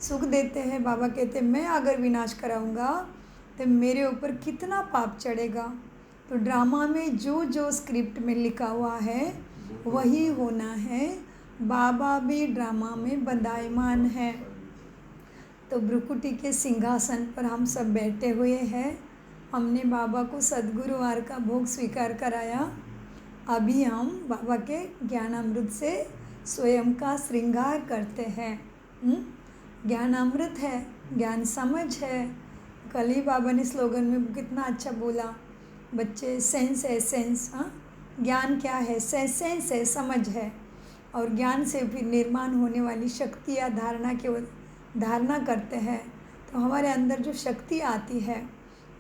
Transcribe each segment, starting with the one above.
सुख देते हैं। बाबा कहते हैं मैं अगर विनाश कराऊंगा तो मेरे ऊपर कितना पाप चढ़ेगा। तो ड्रामा में जो जो स्क्रिप्ट में लिखा हुआ है वही होना है। बाबा भी ड्रामा में बंधायमान है। तो भ्रुकुटी के सिंहासन पर हम सब बैठे हुए हैं। हमने बाबा को सद्गुरुवार का भोग स्वीकार कराया। अभी हम बाबा के ज्ञानामृत से स्वयं का श्रृंगार करते हैं। ज्ञान अमृत है, ज्ञान समझ है। कल ही बाबा ने स्लोगन में कितना अच्छा बोला, बच्चे सेंस है, सेंस। हाँ, ज्ञान क्या है? सेंस है, समझ है। और ज्ञान से फिर निर्माण होने वाली शक्ति या धारणा करते हैं तो हमारे अंदर जो शक्ति आती है,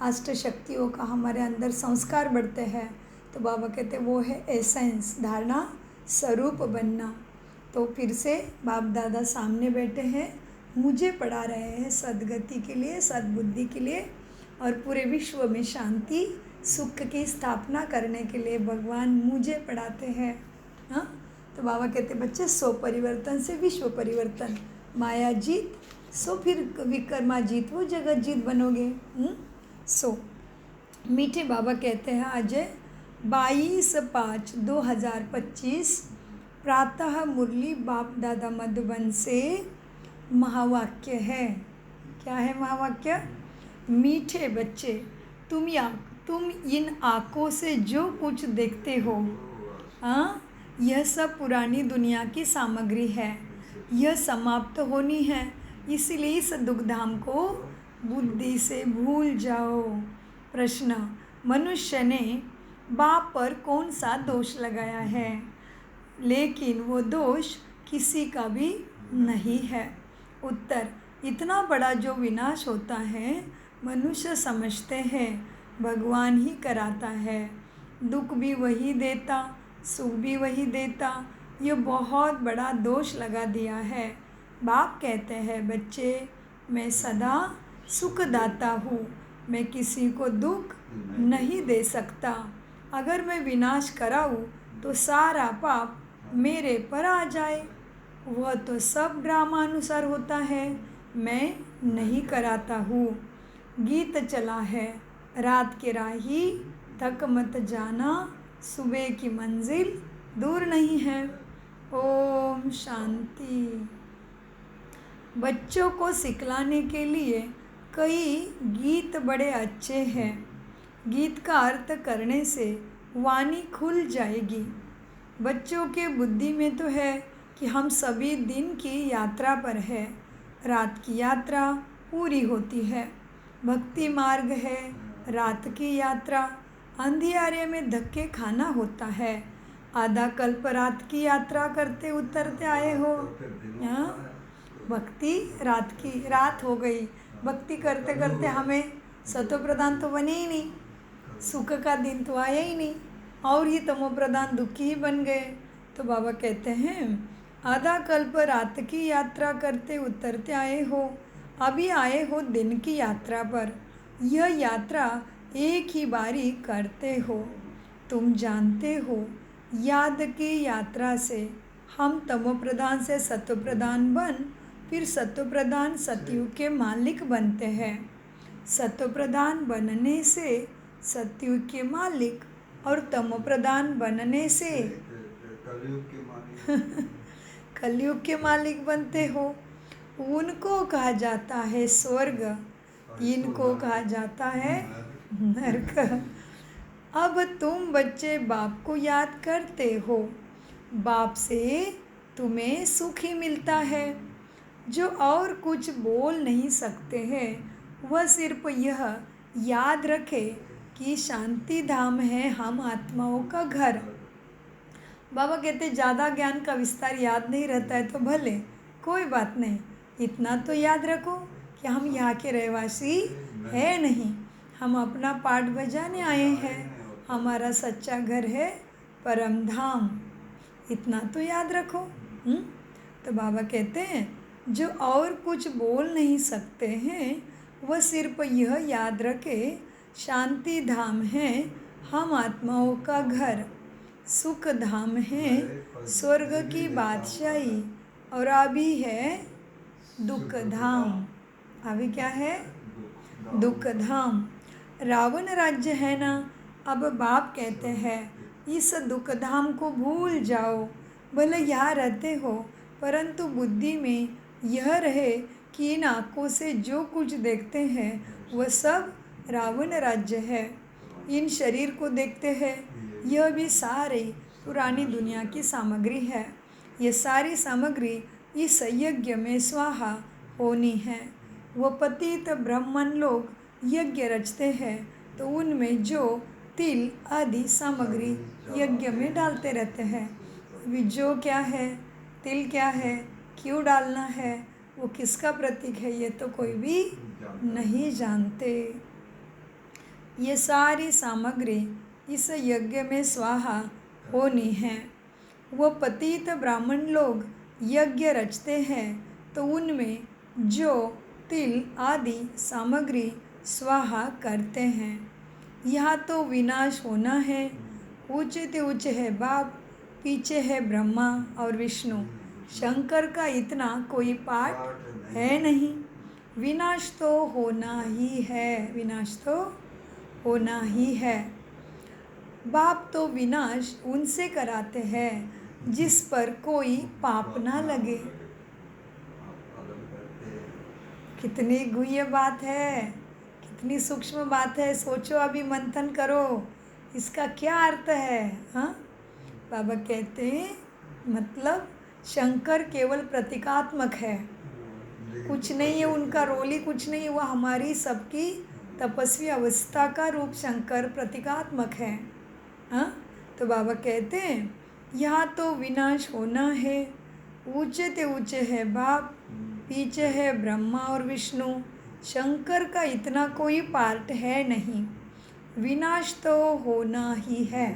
अष्ट शक्तियों का हमारे अंदर संस्कार बढ़ते हैं। तो बाबा कहते वो है एसेंस, धारणा स्वरूप बनना। तो फिर से बाप दादा सामने बैठे हैं, मुझे पढ़ा रहे हैं सद्गति के लिए, सद्बुद्धि के लिए और पूरे विश्व में शांति सुख की स्थापना करने के लिए भगवान मुझे पढ़ाते हैं। हाँ, तो बाबा कहते बच्चे सो परिवर्तन से विश्व परिवर्तन, माया जीत सो फिर विकर्मा जीत, वो जगत जीत बनोगे। सो मीठे बाबा कहते हैं आज 22/5/2025 प्रातः मुरली बाप दादा मधुबन से महावाक्य है। क्या है महावाक्य? मीठे बच्चे, तुम इन आँखों से जो कुछ देखते हो, हाँ, यह सब पुरानी दुनिया की सामग्री है। यह समाप्त होनी है, इसलिए इस दुखधाम को बुद्धि से भूल जाओ। प्रश्न, मनुष्य ने बाप पर कौन सा दोष लगाया है? लेकिन वो दोष किसी का भी नहीं है। उत्तर, इतना बड़ा जो विनाश होता है मनुष्य समझते हैं भगवान ही कराता है। दुख भी वही देता, सुख भी वही देता। ये बहुत बड़ा दोष लगा दिया है। बाप कहते हैं बच्चे, मैं सदा सुखदाता हूँ, मैं किसी को दुख नहीं दे सकता। अगर मैं विनाश कराऊँ तो सारा पाप मेरे पर आ जाए। वह तो सब ड्रामानुसार होता है, मैं नहीं कराता हूँ। गीत चला है, रात के राही तक मत जाना, सुबह की मंजिल दूर नहीं है। ओम शांति। बच्चों को सिखलाने के लिए कई गीत बड़े अच्छे हैं। गीत का अर्थ करने से वाणी खुल जाएगी। बच्चों के बुद्धि में तो है कि हम सभी दिन की यात्रा पर है, रात की यात्रा पूरी होती है। भक्ति मार्ग है, रात की यात्रा। अंधियारे में धक्के खाना होता है। आधा कल्प रात की यात्रा करते उतरते आए हो। भक्ति रात की, रात हो गई, भक्ति करते करते हमें सतो प्रधान तो बने ही नहीं, सुख का दिन तो आया ही नहीं, और ही तमो प्रधान दुखी ही बन गए। तो बाबा कहते हैं आधा कल्प रात की यात्रा करते उतरते आए हो, अभी आए हो दिन की यात्रा पर। यह यात्रा एक ही बारी करते हो। तुम जानते हो याद की यात्रा से हम तमो प्रधान से सत्व प्रधान बन फिर सत्व प्रधान सतयुग के मालिक बनते हैं। सत्व प्रधान बनने से सतयुग के मालिक और तमो प्रधान बनने से कलयुग के मालिक बनते हो। उनको कहा जाता है स्वर्ग, इनको कहा जाता है नरक। अब तुम बच्चे बाप को याद करते हो, बाप से तुम्हें सुख ही मिलता है। जो और कुछ बोल नहीं सकते हैं वह सिर्फ यह याद रखे कि शांति धाम है हम आत्माओं का घर। बाबा कहते ज़्यादा ज्ञान का विस्तार याद नहीं रहता है तो भले, कोई बात नहीं, इतना तो याद रखो कि हम यहाँ के रहवासी है नहीं, हम अपना पाठ बजाने आए हैं, हमारा सच्चा घर है परम धाम। इतना तो याद रखो। तो बाबा कहते हैं जो और कुछ बोल नहीं सकते हैं वह सिर्फ यह याद रखे शांति धाम है हम आत्माओं का घर, सुख धाम है स्वर्ग की बादशाही, और अभी है दुख धाम। अभी क्या है? दुख धाम। रावण राज्य है ना। अब बाप कहते हैं इस दुख धाम को भूल जाओ। भले यहाँ रहते हो परंतु बुद्धि में यह रहे कि इन आँखों से जो कुछ देखते हैं वह सब रावण राज्य है। इन शरीर को देखते हैं, यह भी सारी पुरानी दुनिया की सामग्री है। ये सारी सामग्री इस यज्ञ में स्वाहा होनी है। वो पतित ब्राह्मण लोग यज्ञ रचते हैं तो उनमें जो तिल आदि सामग्री यज्ञ में डालते रहते हैं। अभी जो क्या है, तिल क्या है, क्यों डालना है, वो किसका प्रतीक है, ये तो कोई भी नहीं जानते। ये सारी सामग्री इस यज्ञ में स्वाहा होनी है। वो पतित ब्राह्मण लोग यज्ञ रचते हैं तो उनमें जो तिल आदि सामग्री स्वाहा करते हैं। यहाँ तो विनाश होना है। ऊंचे ते ऊंचे है बाप, पीछे है ब्रह्मा और विष्णु। शंकर का इतना कोई पार्ट है नहीं। विनाश तो होना ही है, विनाश तो होना ही है। बाप तो विनाश उनसे कराते हैं जिस पर कोई पाप ना लगे। कितनी गुह्य बात है, कितनी सूक्ष्म बात है। सोचो, अभी मंथन करो, इसका क्या अर्थ है। हाँ, बाबा कहते हैं मतलब शंकर केवल प्रतीकात्मक है, कुछ नहीं है उनका रोल ही कुछ नहीं है। वह हमारी सबकी तपस्वी अवस्था का रूप शंकर प्रतीकात्मक है। हाँ, तो बाबा कहते हैं यहाँ तो विनाश होना है। ऊंचे ते ऊंचे है बाप, पीछे है ब्रह्मा और विष्णु। शंकर का इतना कोई पार्ट है नहीं। विनाश तो होना ही है।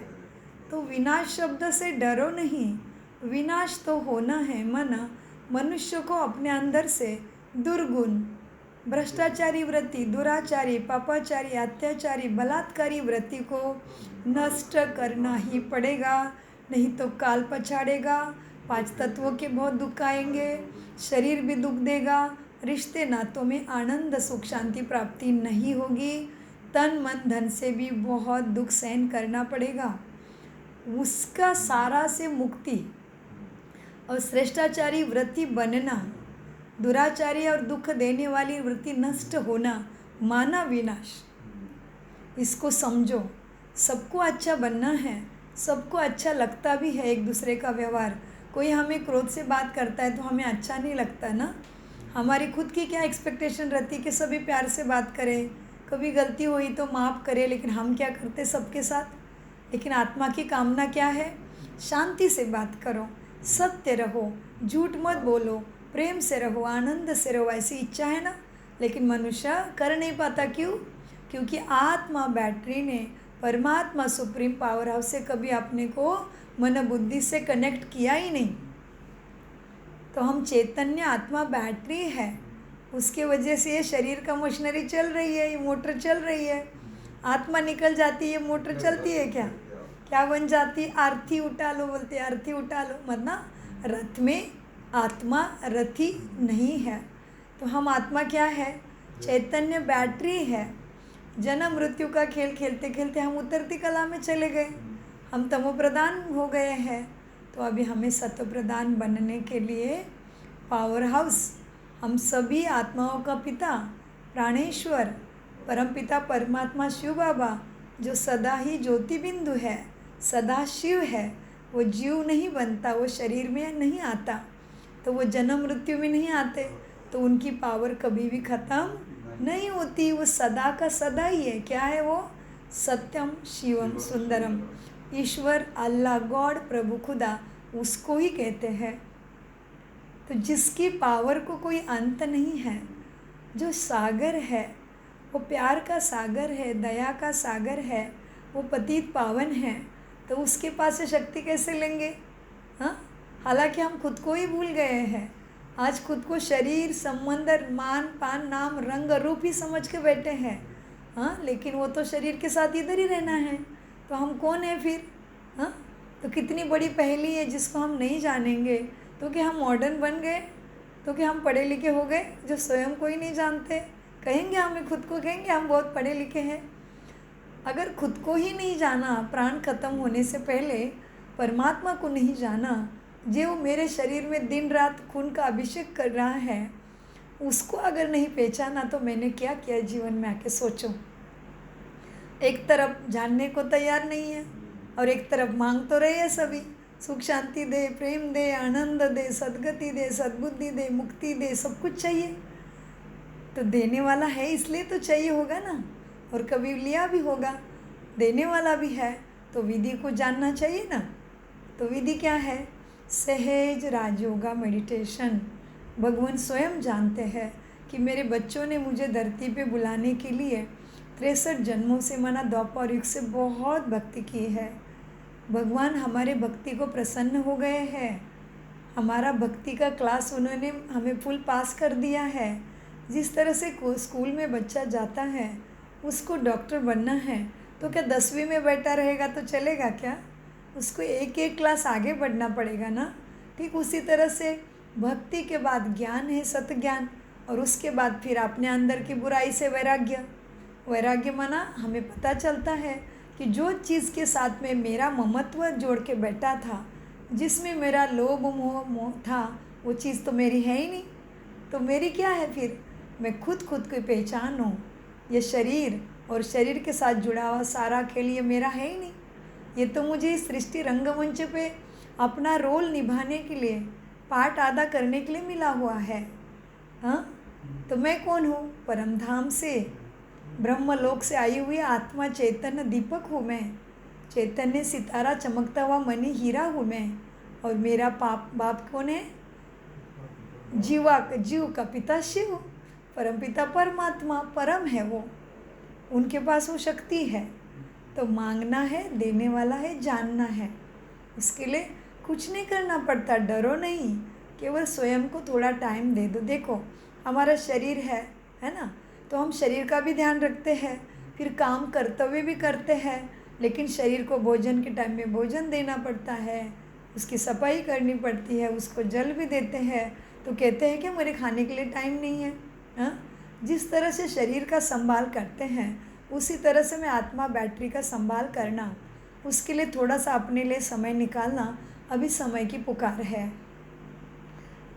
तो विनाश शब्द से डरो नहीं, विनाश तो होना है। माना मनुष्य को अपने अंदर से दुर्गुण, भ्रष्टाचारी वृत्ति, दुराचारी, पापाचारी, अत्याचारी, बलात्कारी वृत्ति को नष्ट करना ही पड़ेगा, नहीं तो काल पछाड़ेगा। 5 तत्वों के बहुत दुख आएंगे, शरीर भी दुख देगा, रिश्ते नातों में आनंद सुख शांति प्राप्ति नहीं होगी, तन मन धन से भी बहुत दुख सहन करना पड़ेगा। उसका सारा से मुक्ति और श्रेष्ठाचारी वृत्ति बनना, दुराचारी और दुख देने वाली वृत्ति नष्ट होना, माना विनाश। इसको समझो, सबको अच्छा बनना है, सबको अच्छा लगता भी है एक दूसरे का व्यवहार। कोई हमें क्रोध से बात करता है तो हमें अच्छा नहीं लगता ना। हमारी खुद की क्या एक्सपेक्टेशन रहती है कि सभी प्यार से बात करें, कभी गलती हुई तो माफ़ करें, लेकिन हम क्या करते सबके साथ। लेकिन आत्मा की कामना क्या है? शांति से बात करो, सत्य रहो, झूठ मत बोलो, प्रेम से रहो, आनंद से रहो, ऐसी इच्छा है ना। लेकिन मनुष्य कर नहीं पाता। क्यों? क्योंकि आत्मा बैटरी ने परमात्मा सुप्रीम पावर हाउस से कभी अपने को मन बुद्धि से कनेक्ट किया ही नहीं। तो हम चैतन्य आत्मा बैटरी है, उसके वजह से ये शरीर का मशीनरी चल रही है, ये मोटर चल रही है। आत्मा निकल जाती है, मोटर चलती है क्या? क्या बन जाती? आरती उठा लो बोलते, आरती उठा लो। मतलब रथ में आत्मा रथी नहीं है। तो हम आत्मा क्या है? चैतन्य बैटरी है। जन्म मृत्यु का खेल खेलते खेलते हम उतरती कला में चले गए, हम तमो प्रधान हो गए हैं। तो अभी हमें सत्व प्रधान बनने के लिए पावर हाउस, हम सभी आत्माओं का पिता प्राणेश्वर परमपिता परमात्मा शिव बाबा, जो सदा ही ज्योति बिंदु है, सदा शिव है, वो जीव नहीं बनता, वो शरीर में नहीं आता, तो वो जन्म मृत्यु में नहीं आते, तो उनकी पावर कभी भी ख़त्म नहीं होती। वो सदा का सदा ही है। क्या है वो? सत्यम शिवम सुंदरम। ईश्वर, अल्लाह, गॉड, प्रभु खुदा, उसको ही कहते हैं। तो जिसकी पावर को कोई अंत नहीं है, जो सागर है, वो प्यार का सागर है, दया का सागर है, वो पतित पावन है, तो उसके पास से शक्ति कैसे लेंगे? हाँ, हालांकि हम खुद को ही भूल गए हैं। आज खुद को शरीर, संबंध, मान पान, नाम, रंग, रूप ही समझ के बैठे हैं। हाँ, लेकिन वो तो शरीर के साथ इधर ही रहना है, तो हम कौन है फिर? हाँ, तो कितनी बड़ी पहेली है जिसको हम नहीं जानेंगे। तो क्या हम मॉडर्न बन गए? तो क्या हम पढ़े लिखे हो गए जो स्वयं को ही नहीं जानते? कहेंगे, हमें खुद को कहेंगे हम बहुत पढ़े लिखे हैं। अगर खुद को ही नहीं जाना, प्राण खत्म होने से पहले परमात्मा को नहीं जाना, जो मेरे शरीर में दिन रात खून का अभिषेक कर रहा है, उसको अगर नहीं पहचाना तो मैंने क्या किया जीवन में आके सोचो। एक तरफ जानने को तैयार नहीं है और एक तरफ मांग तो रहे हैं सभी, सुख शांति दे, प्रेम दे, आनंद दे, सद्गति दे, सद्बुद्धि दे, मुक्ति दे, सब कुछ चाहिए। तो देने वाला है इसलिए तो चाहिए होगा ना, और कभी लिया भी होगा। देने वाला भी है तो विधि को जानना चाहिए ना। तो विधि क्या है? सहज राजयोगा मेडिटेशन। भगवान स्वयं जानते हैं कि मेरे बच्चों ने मुझे धरती पे बुलाने के लिए 63 जन्मों से माना द्वापर युग से बहुत भक्ति की है। भगवान हमारे भक्ति को प्रसन्न हो गए हैं। हमारा भक्ति का क्लास उन्होंने हमें फुल पास कर दिया है। जिस तरह से स्कूल में बच्चा जाता है, उसको डॉक्टर बनना है, तो क्या 10वीं में बैठा रहेगा तो चलेगा क्या? उसको एक एक क्लास आगे बढ़ना पड़ेगा ना। ठीक उसी तरह से भक्ति के बाद ज्ञान है, सत्य ज्ञान, और उसके बाद फिर अपने अंदर की बुराई से वैराग्य। वैराग्य माना हमें पता चलता है कि जो चीज़ के साथ में मेरा ममत्व जोड़ के बैठा था, जिसमें मेरा लोभ मोह था, वो चीज़ तो मेरी है ही नहीं। तो मेरी क्या है फिर? मैं खुद की पहचान हूँ। ये शरीर और शरीर के साथ जुड़ा हुआ सारा खेल ये मेरा है ही नहीं। ये तो मुझे इस सृष्टि रंगमंच पे अपना रोल निभाने के लिए, पार्ट अदा करने के लिए मिला हुआ है। हाँ, तो मैं कौन हूँ? परमधाम से, ब्रह्मलोक से आई हुई आत्मा, चैतन्य दीपक हूँ मैं। चैतन्य सितारा, चमकता हुआ मणि हीरा हूँ मैं। और मेरा बाप कौन है? जीव का पिता शिव, परमपिता परमात्मा, परम है वो। उनके पास वो शक्ति है। तो मांगना है, देने वाला है, जानना है। उसके लिए कुछ नहीं करना पड़ता, डरो नहीं, केवल स्वयं को थोड़ा टाइम दे दो। देखो हमारा शरीर है ना, तो हम शरीर का भी ध्यान रखते हैं, फिर काम कर्तव्य भी करते हैं, लेकिन शरीर को भोजन के टाइम में भोजन देना पड़ता है, उसकी सफाई करनी पड़ती है, उसको जल भी देते हैं। तो कहते हैं कि मेरे खाने के लिए टाइम नहीं है। हाँ, जिस तरह से शरीर का संभाल करते हैं, उसी तरह से मैं आत्मा बैटरी का संभाल करना, उसके लिए थोड़ा सा अपने लिए समय निकालना अभी समय की पुकार है।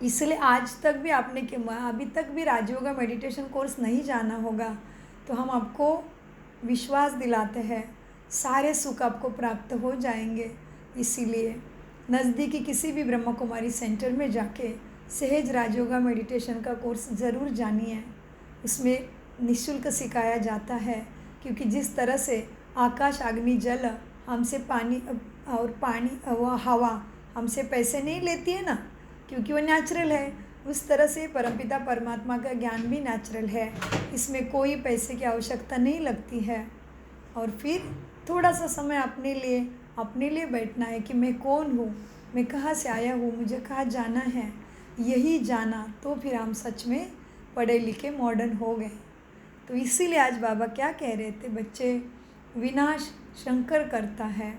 इसलिए आज तक भी आपने अभी तक भी राजयोगा मेडिटेशन कोर्स नहीं जाना होगा, तो हम आपको विश्वास दिलाते हैं सारे सुख आपको प्राप्त हो जाएंगे। इसीलिए नज़दीकी किसी भी ब्रह्मा कुमारी सेंटर में जाके सहज राजयोगा मेडिटेशन का कोर्स ज़रूर जानिए। उसमें निःशुल्क सिखाया जाता है, क्योंकि जिस तरह से आकाश, अग्नि, जल हमसे पानी और हवा हमसे पैसे नहीं लेती है ना, क्योंकि वो नेचुरल है, उस तरह से परमपिता परमात्मा का ज्ञान भी नेचुरल है। इसमें कोई पैसे की आवश्यकता नहीं लगती है। और फिर थोड़ा सा समय अपने लिए बैठना है कि मैं कौन हूँ, मैं कहाँ से आया हूँ, मुझे कहाँ जाना है। यही जाना तो फिर हम सच में पढ़े लिखे मॉडर्न हो गए। तो इसीलिए आज बाबा क्या कह रहे थे, बच्चे, विनाश शंकर करता है,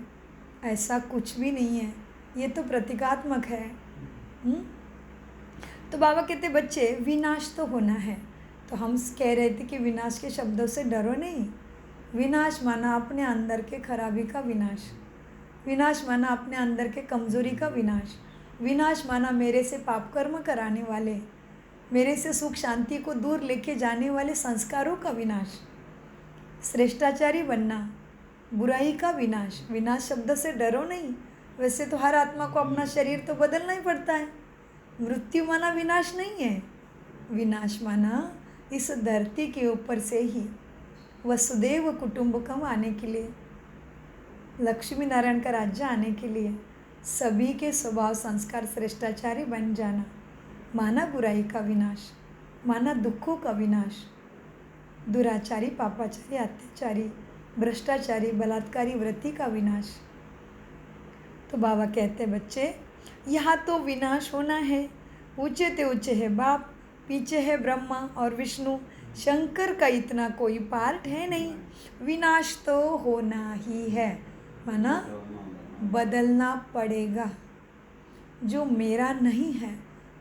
ऐसा कुछ भी नहीं है, ये तो प्रतीकात्मक है। तो बाबा कहते बच्चे विनाश तो होना है। तो हम कह रहे थे कि विनाश के शब्दों से डरो नहीं। विनाश माना अपने अंदर के खराबी का विनाश, विनाश माना अपने अंदर के कमज़ोरी का विनाश, विनाश माना मेरे से पाप कर्म कराने वाले, मेरे से सुख शांति को दूर लेके जाने वाले संस्कारों का विनाश, श्रेष्ठाचारी बनना, बुराई का विनाश। विनाश शब्द से डरो नहीं। वैसे तो हर आत्मा को अपना शरीर तो बदलना ही पड़ता है। मृत्यु माना विनाश नहीं है। विनाश माना इस धरती के ऊपर से ही वसुदेव कुटुंबकम आने के लिए, लक्ष्मी नारायण का राज्य आने के लिए सभी के स्वभाव संस्कार श्रेष्ठाचारी बन जाना, माना बुराई का विनाश, माना दुखों का विनाश, दुराचारी, पापाचारी, अत्याचारी, भ्रष्टाचारी, बलात्कारी वृत्ति का विनाश। तो बाबा कहते हैं बच्चे, यहाँ तो विनाश होना है। ऊंचे ते ऊंचे है बाप, पीछे है ब्रह्मा और विष्णु, शंकर का इतना कोई पार्ट है नहीं। विनाश तो होना ही है, माना बदलना पड़ेगा। जो मेरा नहीं है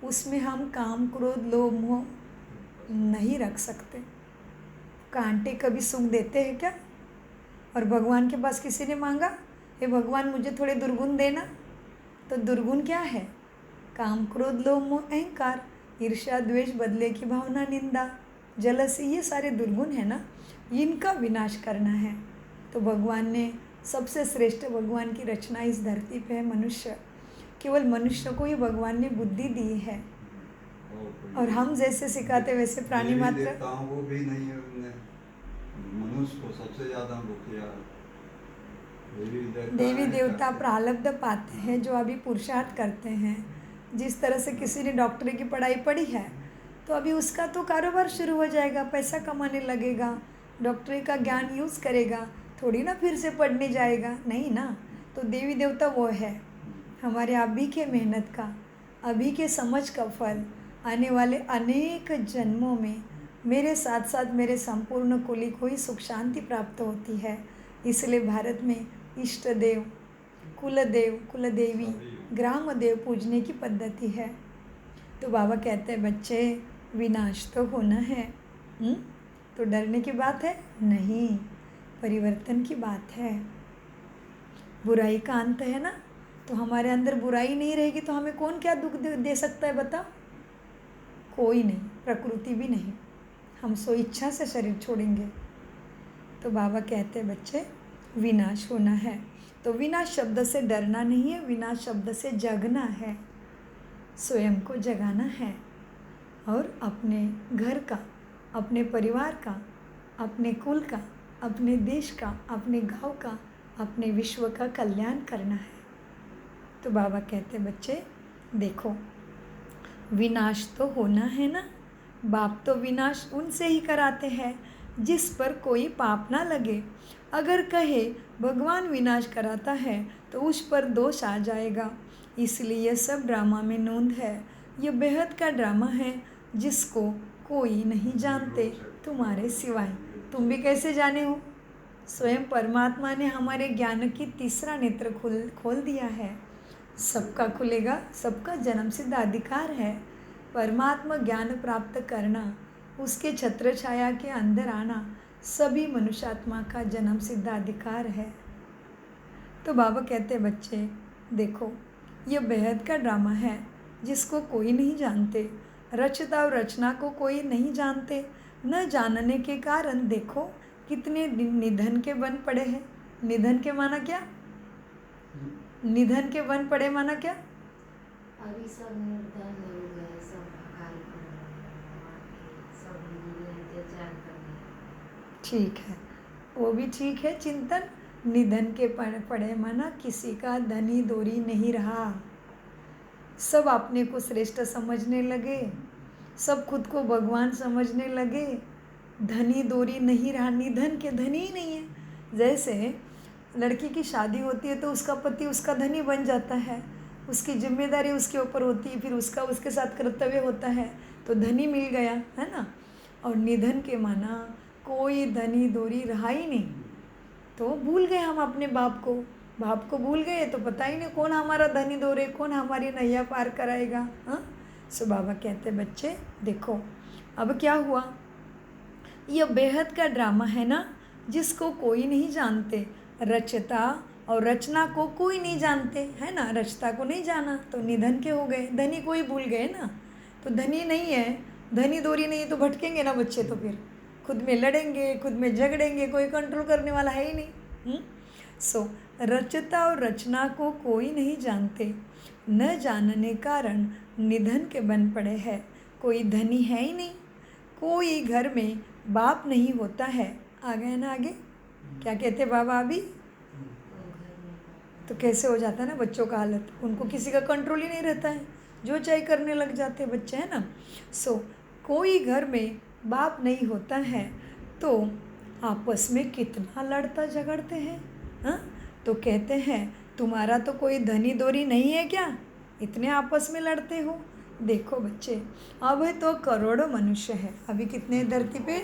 उसमें हम काम क्रोध लोभ मोह नहीं रख सकते। कांटे कभी सुख देते हैं क्या? और भगवान के पास किसी ने मांगा, हे भगवान मुझे थोड़े दुर्गुण देना? तो दुर्गुण क्या है? काम क्रोध लोभ मोह अहंकार, ईर्ष्या द्वेष, बदले की भावना, निंदा, जलसी, ये सारे दुर्गुण है ना, इनका विनाश करना है। तो भगवान ने सबसे श्रेष्ठ भगवान की रचना इस धरती पे है मनुष्य। केवल मनुष्य को ही भगवान ने बुद्धि दी है, और हम जैसे सिखाते वैसे प्राणी मात्र वो भी नहीं है, उनने मनुष्य को सबसे ज़्यादा वो किया। देवी देवता प्रारब्ध पाते हैं जो अभी पुरुषार्थ करते हैं। जिस तरह से किसी ने डॉक्टरी की पढ़ाई पढ़ी है तो अभी उसका तो कारोबार शुरू हो जाएगा, पैसा कमाने लगेगा, डॉक्टरी का ज्ञान यूज़ करेगा, थोड़ी ना फिर से पढ़ने जाएगा, नहीं ना। तो देवी देवता वो है हमारे अभी के मेहनत का, अभी के समझ का फल आने वाले अनेक जन्मों में मेरे साथ साथ मेरे संपूर्ण कुली को ही सुख शांति प्राप्त होती है। इसलिए भारत में इष्ट देव, कुलदेव, कुलदेवी, ग्राम देव पूजने की पद्धति है। तो बाबा कहते हैं बच्चे विनाश तो होना है, तो डरने की बात है नहीं, परिवर्तन की बात है। बुराई का अंत है ना, तो हमारे अंदर बुराई नहीं रहेगी तो हमें कौन क्या दुख दे सकता है बताओ? कोई नहीं, प्रकृति भी नहीं। हम सो इच्छा से शरीर छोड़ेंगे। तो बाबा कहते हैं बच्चे विनाश होना है। तो विनाश शब्द से डरना नहीं है, विनाश शब्द से जगना है, स्वयं को जगाना है और अपने घर का, अपने परिवार का, अपने कुल का, अपने देश का, अपने गांव का, अपने विश्व का कल्याण करना है। तो बाबा कहते बच्चे देखो विनाश तो होना है ना, बाप तो विनाश उनसे ही कराते हैं जिस पर कोई पाप ना लगे। अगर कहे भगवान विनाश कराता है तो उस पर दोष आ जाएगा। इसलिए यह सब ड्रामा में नोंद है। यह बेहद का ड्रामा है जिसको कोई नहीं जानते तुम्हारे सिवाय। तुम भी कैसे जाने हो? स्वयं परमात्मा ने हमारे ज्ञान की तीसरा नेत्र खोल दिया है। सबका खुलेगा, सबका जन्म सिद्ध अधिकार है। परमात्मा ज्ञान प्राप्त करना, उसके छत्र छाया के अंदर आना सभी मनुष्यात्मा का जन्म सिद्ध अधिकार है। तो बाबा कहते बच्चे देखो यह बेहद का ड्रामा है जिसको कोई नहीं जानते। रचता और रचना को कोई नहीं जानते। न जानने के कारण देखो कितने निधन के बन पड़े हैं। निधन के माना क्या? निधन के बन पड़े माना क्या? अभी सब निर्धन हो गए, सब भगाई सब इंतजार कर रहे। ठीक है, वो भी ठीक है चिंतन। निधन के पड़े माना किसी का धनी दोरी नहीं रहा। सब अपने को श्रेष्ठ समझने लगे, सब खुद को भगवान समझने लगे। धनी दोरी नहीं रहा, निधन के धनी ही नहीं है। जैसे लड़की की शादी होती है तो उसका पति उसका धनी बन जाता है, उसकी जिम्मेदारी उसके ऊपर होती है, फिर उसका उसके साथ कर्तव्य होता है, तो धनी मिल गया है ना। और निधन के माना कोई धनी दोरी रहा ही नहीं। तो भूल गए हम अपने बाप को भूल गए तो पता ही नहीं कौन हमारा धनी दोरे, कौन हमारी नैया पार कराएगा। हाँ, सो बाबा कहते बच्चे देखो अब क्या हुआ। यह बेहद का ड्रामा है ना जिसको कोई नहीं जानते। रचता और रचना को कोई नहीं जानते है ना। रचता को नहीं जाना तो निधन के हो गए, धनी को ही भूल गए ना। तो धनी नहीं है, धनी दोरी नहीं है तो भटकेंगे ना बच्चे, तो फिर खुद में लड़ेंगे, खुद में झगड़ेंगे, कोई कंट्रोल करने वाला है ही नहीं। सो रचता और रचना को कोई नहीं जानते, न जानने कारण निधन के बन पड़े हैं। कोई धनी है ही नहीं, कोई घर में बाप नहीं होता है। आ गए ना आगे क्या कहते बाबा अभी? तो कैसे हो जाता है ना बच्चों का हालत, उनको किसी का कंट्रोल ही नहीं रहता है, जो चाहे करने लग जाते हैं बच्चे है ना। सो कोई घर में बाप नहीं होता है तो आपस में कितना लड़ता झगड़ते हैं। हाँ, तो कहते हैं तुम्हारा तो कोई धनी दोरी नहीं है क्या, इतने आपस में लड़ते हो। देखो बच्चे अब तो करोड़ों मनुष्य है। अभी कितने धरती पे?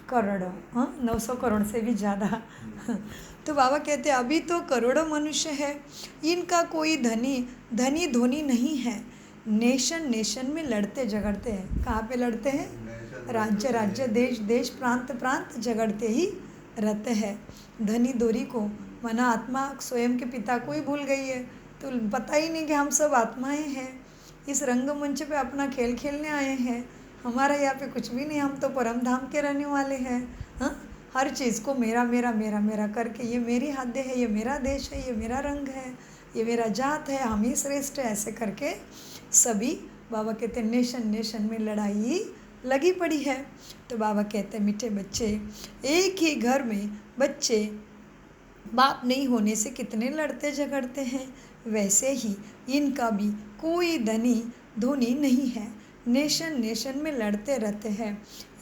करोड़ों। हाँ, 900 करोड़ से भी ज़्यादा। तो बाबा कहते हैं अभी तो करोड़ों मनुष्य है, इनका कोई धनी धोनी नहीं है। नेशन नेशन में लड़ते झगड़ते हैं। कहाँ पे लड़ते हैं? राज्य राज्य, देश देश, प्रांत प्रांत झगड़ते ही रहते हैं। धनी दोरी को माना आत्मा स्वयं के पिता को ही भूल गई है, तो पता ही नहीं कि हम सब आत्माएं हैं। इस रंगमंच पे अपना खेल खेलने आए हैं। हमारा यहाँ पे कुछ भी नहीं, हम तो परम धाम के रहने वाले हैं। हाँ, हर चीज़ को मेरा मेरा मेरा मेरा करके, ये मेरी हदें है, ये मेरा देश है, ये मेरा रंग है, ये मेरा जात है, हम ही श्रेष्ठ है, ऐसे करके सभी बाबा कहते नेशन नेशन में लड़ाई लगी पड़ी है। तो बाबा कहते मीठे बच्चे, एक ही घर में बच्चे बाप नहीं होने से कितने लड़ते झगड़ते हैं, वैसे ही इनका भी कोई धनी नहीं है। नेशन नेशन में लड़ते रहते हैं।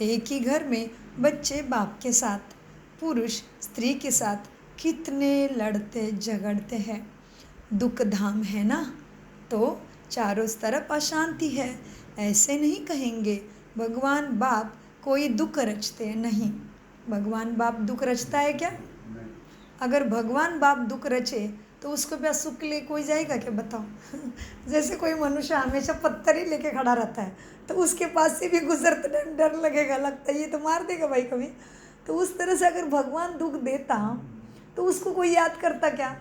एक ही घर में बच्चे बाप के साथ, पुरुष स्त्री के साथ कितने लड़ते झगड़ते हैं। दुख धाम है ना, तो चारों तरफ अशांति है। ऐसे नहीं कहेंगे भगवान बाप कोई दुख रचते नहीं। भगवान बाप दुख रचता है क्या? अगर भगवान बाप दुख रचे तो उसको भी सुख ले कोई जाएगा क्या? बताओ। जैसे कोई मनुष्य हमेशा पत्थर ही लेके खड़ा रहता है, तो उसके पास से भी गुजरते डर लगेगा, लगता है ये तो मार देगा भाई कभी। तो उस तरह से अगर भगवान दुख देता तो उसको कोई याद करता क्या?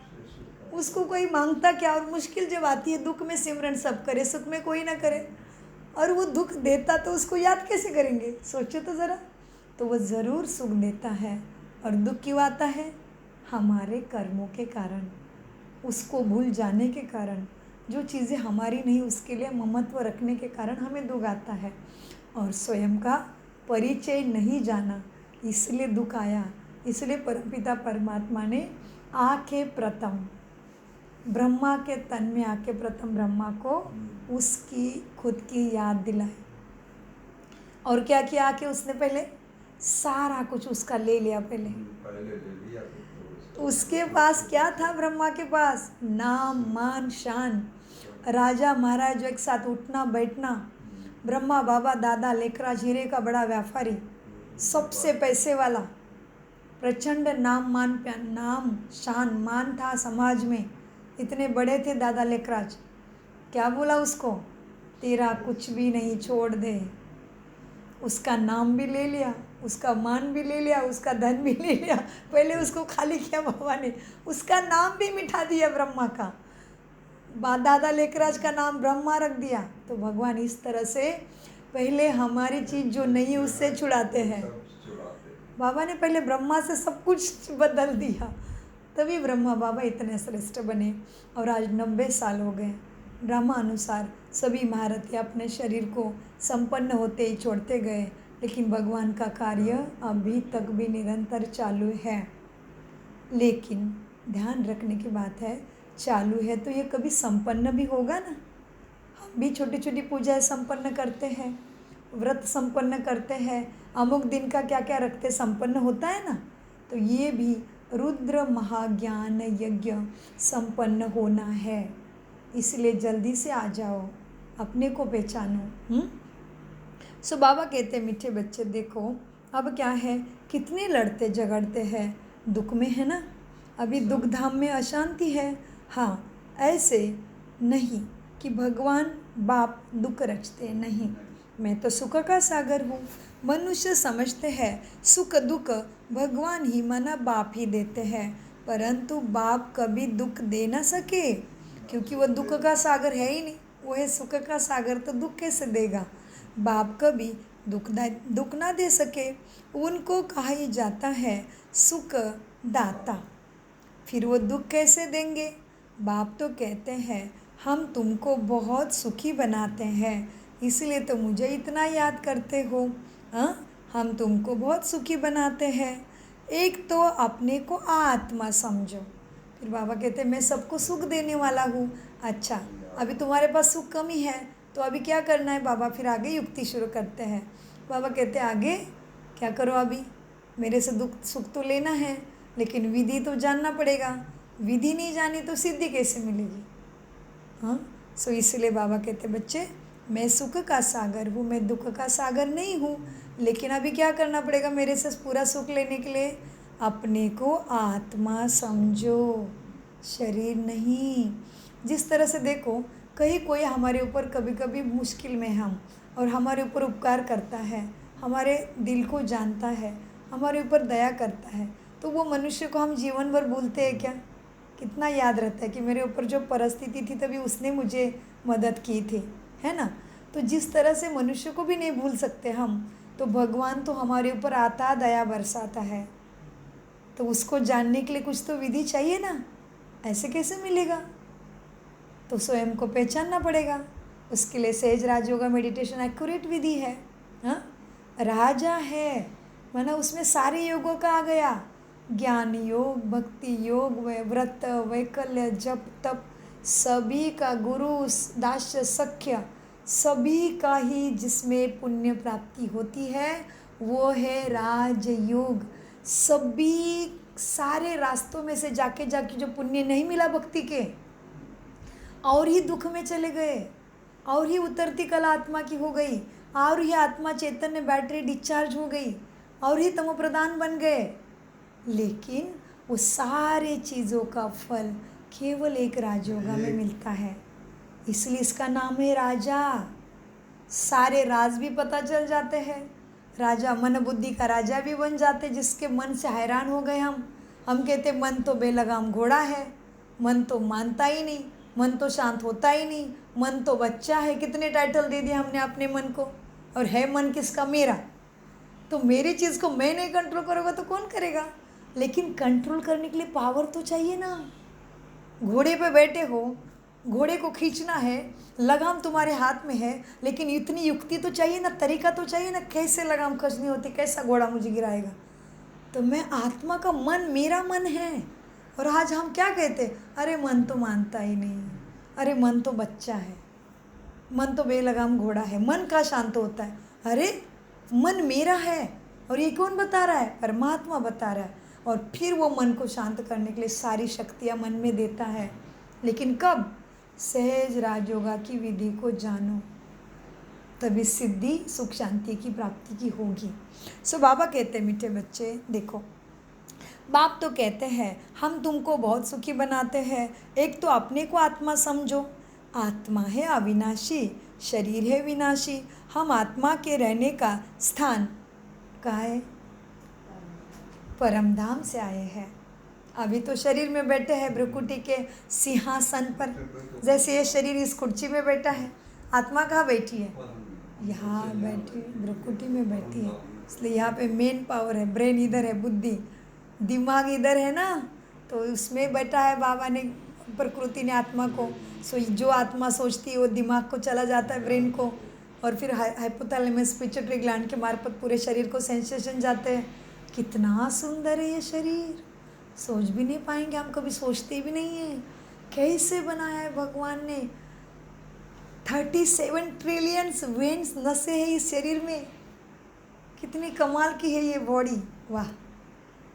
उसको कोई मांगता क्या? और मुश्किल जब आती है, दुख में सिमरन सब करे, सुख में कोई ना करे, और वो दुख देता तो उसको याद कैसे करेंगे? सोचो तो ज़रा। तो वो ज़रूर सुख देता है। और दुख क्यों आता है? हमारे कर्मों के कारण, उसको भूल जाने के कारण, जो चीज़ें हमारी नहीं उसके लिए ममत्व रखने के कारण हमें दुख आता है। और स्वयं का परिचय नहीं जाना, इसलिए दुख आया। इसलिए परमपिता परमात्मा ने आके प्रथम ब्रह्मा के तन में आके प्रथम ब्रह्मा को उसकी खुद की याद दिलाई। और क्या किया? आके उसने पहले सारा कुछ उसका ले लिया। पहले ले लिया। उसके पास क्या था? ब्रह्मा के पास नाम मान शान, राजा महाराज एक साथ उठना बैठना, ब्रह्मा बाबा दादा लेखराज हीरे का बड़ा व्यापारी, सबसे पैसे वाला, प्रचंड नाम शान मान था समाज में, इतने बड़े थे दादा लेखराज। क्या बोला उसको? तेरा कुछ भी नहीं, छोड़ दे। उसका नाम भी ले लिया, उसका मान भी ले लिया, उसका धन भी ले लिया। पहले उसको खाली किया बाबा ने, उसका नाम भी मिटा दिया ब्रह्मा का। दादा लेखराज का नाम ब्रह्मा रख दिया। तो भगवान इस तरह से पहले हमारी चीज़ जो नहीं है उससे छुड़ाते हैं। बाबा ने पहले ब्रह्मा से सब कुछ बदल दिया, तभी ब्रह्मा बाबा इतने श्रेष्ठ बने। और आज 90 साल हो गए। ड्रामा अनुसार सभी महारथी अपने शरीर को संपन्न होते ही छोड़ते गए, लेकिन भगवान का कार्य अभी तक भी निरंतर चालू है। लेकिन ध्यान रखने की बात है, चालू है तो ये कभी संपन्न भी होगा ना। हम भी छोटी छोटी पूजाएं संपन्न करते हैं, व्रत संपन्न करते हैं, अमुक दिन का क्या क्या रखते संपन्न होता है ना। तो ये भी रुद्र महाज्ञान यज्ञ संपन्न होना है। इसलिए जल्दी से आ जाओ, अपने को पहचानो। सो बाबा कहते मीठे बच्चे देखो अब क्या है, कितने लड़ते झगड़ते हैं, दुख में है ना, अभी दुख धाम में अशांति है। हाँ, ऐसे नहीं कि भगवान बाप दुख रचते नहीं, मैं तो सुख का सागर हूँ। मनुष्य समझते हैं सुख दुख भगवान ही माना बाप ही देते हैं, परंतु बाप कभी दुख दे ना सके, क्योंकि वो दुख का सागर है ही नहीं। वो है सुख का सागर, तो दुख कैसे देगा? बाप कभी दुख ना दे सके, उनको कहा ही जाता है सुख दाता। फिर वो दुख कैसे देंगे? बाप तो कहते हैं हम तुमको बहुत सुखी बनाते हैं, इसलिए तो मुझे इतना याद करते हो। हाँ, हम तुमको बहुत सुखी बनाते हैं। एक तो अपने को आत्मा समझो। फिर बाबा कहते हैं मैं सबको सुख देने वाला हूँ। अच्छा, अभी तुम्हारे पास सुख कमी है, तो अभी क्या करना है? बाबा फिर आगे युक्ति शुरू करते हैं। बाबा कहते हैं आगे क्या करो? अभी मेरे से दुख सुख तो लेना है, लेकिन विधि तो जानना पड़ेगा। विधि नहीं जानी तो सिद्धि कैसे मिलेगी? हाँ, सो इसलिए बाबा कहते बच्चे मैं सुख का सागर हूँ, मैं दुख का सागर नहीं हूँ। लेकिन अभी क्या करना पड़ेगा मेरे से पूरा सुख लेने के लिए? अपने को आत्मा समझो, शरीर नहीं। जिस तरह से देखो कहीं कोई हमारे ऊपर कभी कभी मुश्किल में हम और हमारे ऊपर उपकार करता है, हमारे दिल को जानता है, हमारे ऊपर दया करता है, तो वो मनुष्य को हम जीवन भर भूलते हैं क्या? कितना याद रहता है कि मेरे ऊपर जो परिस्थिति थी तभी उसने मुझे मदद की थी, है ना? तो जिस तरह से मनुष्य को भी नहीं भूल सकते हम, तो भगवान तो हमारे ऊपर आता दया बरसाता है। तो उसको जानने के लिए कुछ तो विधि चाहिए ना, ऐसे कैसे मिलेगा? तो स्वयं को पहचानना पड़ेगा। उसके लिए सहज राजयोगा मेडिटेशन एक्यूरेट विधि है। हाँ, राजा है माना उसमें सारे योगों का आ गया, ज्ञान योग, भक्ति योग, व्रत, वैकल्य, जप, तप, सभी का, गुरु, दास्य, सख्य, सभी का ही जिसमें पुण्य प्राप्ति होती है वो है राजयोग। सभी सारे रास्तों में से जाके जाके जो पुण्य नहीं मिला भक्ति के, और ही दुख में चले गए, और ही उतरती कला आत्मा की हो गई, और ही आत्मा चैतन्य बैटरी डिस्चार्ज हो गई, और ही तमो प्रधान बन गए। लेकिन वो सारे चीज़ों का फल केवल एक राजयोगा में मिलता है, इसलिए इसका नाम है राजा। सारे राज भी पता चल जाते हैं। राजा मन बुद्धि का राजा भी बन जाते, जिसके मन से हैरान हो गए हम कहते मन तो बेलगाम घोड़ा है, मन तो मानता ही नहीं, मन तो शांत होता ही नहीं, मन तो बच्चा है। कितने टाइटल दे दिए हमने अपने मन को, और है मन किसका? मेरा। तो मेरी चीज़ को मैं नहीं कंट्रोल करूँगा तो कौन करेगा? लेकिन कंट्रोल करने के लिए पावर तो चाहिए ना। घोड़े पे बैठे हो, घोड़े को खींचना है, लगाम तुम्हारे हाथ में है, लेकिन इतनी युक्ति तो चाहिए ना, तरीका तो चाहिए ना, कैसे लगाम खींचनी होती, कैसा घोड़ा मुझे गिराएगा। तो मैं आत्मा का मन, मेरा मन है। और आज हम क्या कहते? अरे मन तो मानता ही नहीं, अरे मन तो बच्चा है, मन तो बेलगाम घोड़ा है, मन का शांत होता है। अरे मन मेरा है, और ये कौन बता रहा है? परमात्मा बता रहा है। और फिर वो मन को शांत करने के लिए सारी शक्तियाँ मन में देता है। लेकिन कब? सहज राजयोगा की विधि को जानो, तभी सिद्धि, सुख, शांति की प्राप्ति की होगी। सो बाबा कहते हैं, मीठे बच्चे देखो, बाप तो कहते हैं हम तुमको बहुत सुखी बनाते हैं। एक तो अपने को आत्मा समझो, आत्मा है अविनाशी, शरीर है विनाशी। हम आत्मा के रहने का स्थान कहाँ है? परमधाम से आए हैं। अभी तो शरीर में बैठे हैं भ्रुकुटी के सिंहासन पर, जैसे ये शरीर इस कुर्सी में बैठा है, आत्मा कहाँ बैठी है? यहाँ बैठी, भ्रुकुटी में बैठी है। इसलिए यहाँ पे मेन पावर है, ब्रेन इधर है, बुद्धि, दिमाग इधर है ना, तो उसमें बैठा है बाबा ने, प्रकृति ने आत्मा को। सो जो आत्मा सोचती है वो दिमाग को चला जाता है, ब्रेन को, और फिर हाइपोथैलेमस पिट्यूटरी ग्लैंड के मार्फत पूरे शरीर को सेंसेशन जाते हैं। कितना सुंदर है ये शरीर, सोच भी नहीं पाएंगे हम, कभी सोचते भी नहीं है कैसे बनाया है भगवान ने। 37 ट्रिलियन वेन्स, नसें हैं इस शरीर में, कितनी कमाल की है ये बॉडी, वाह।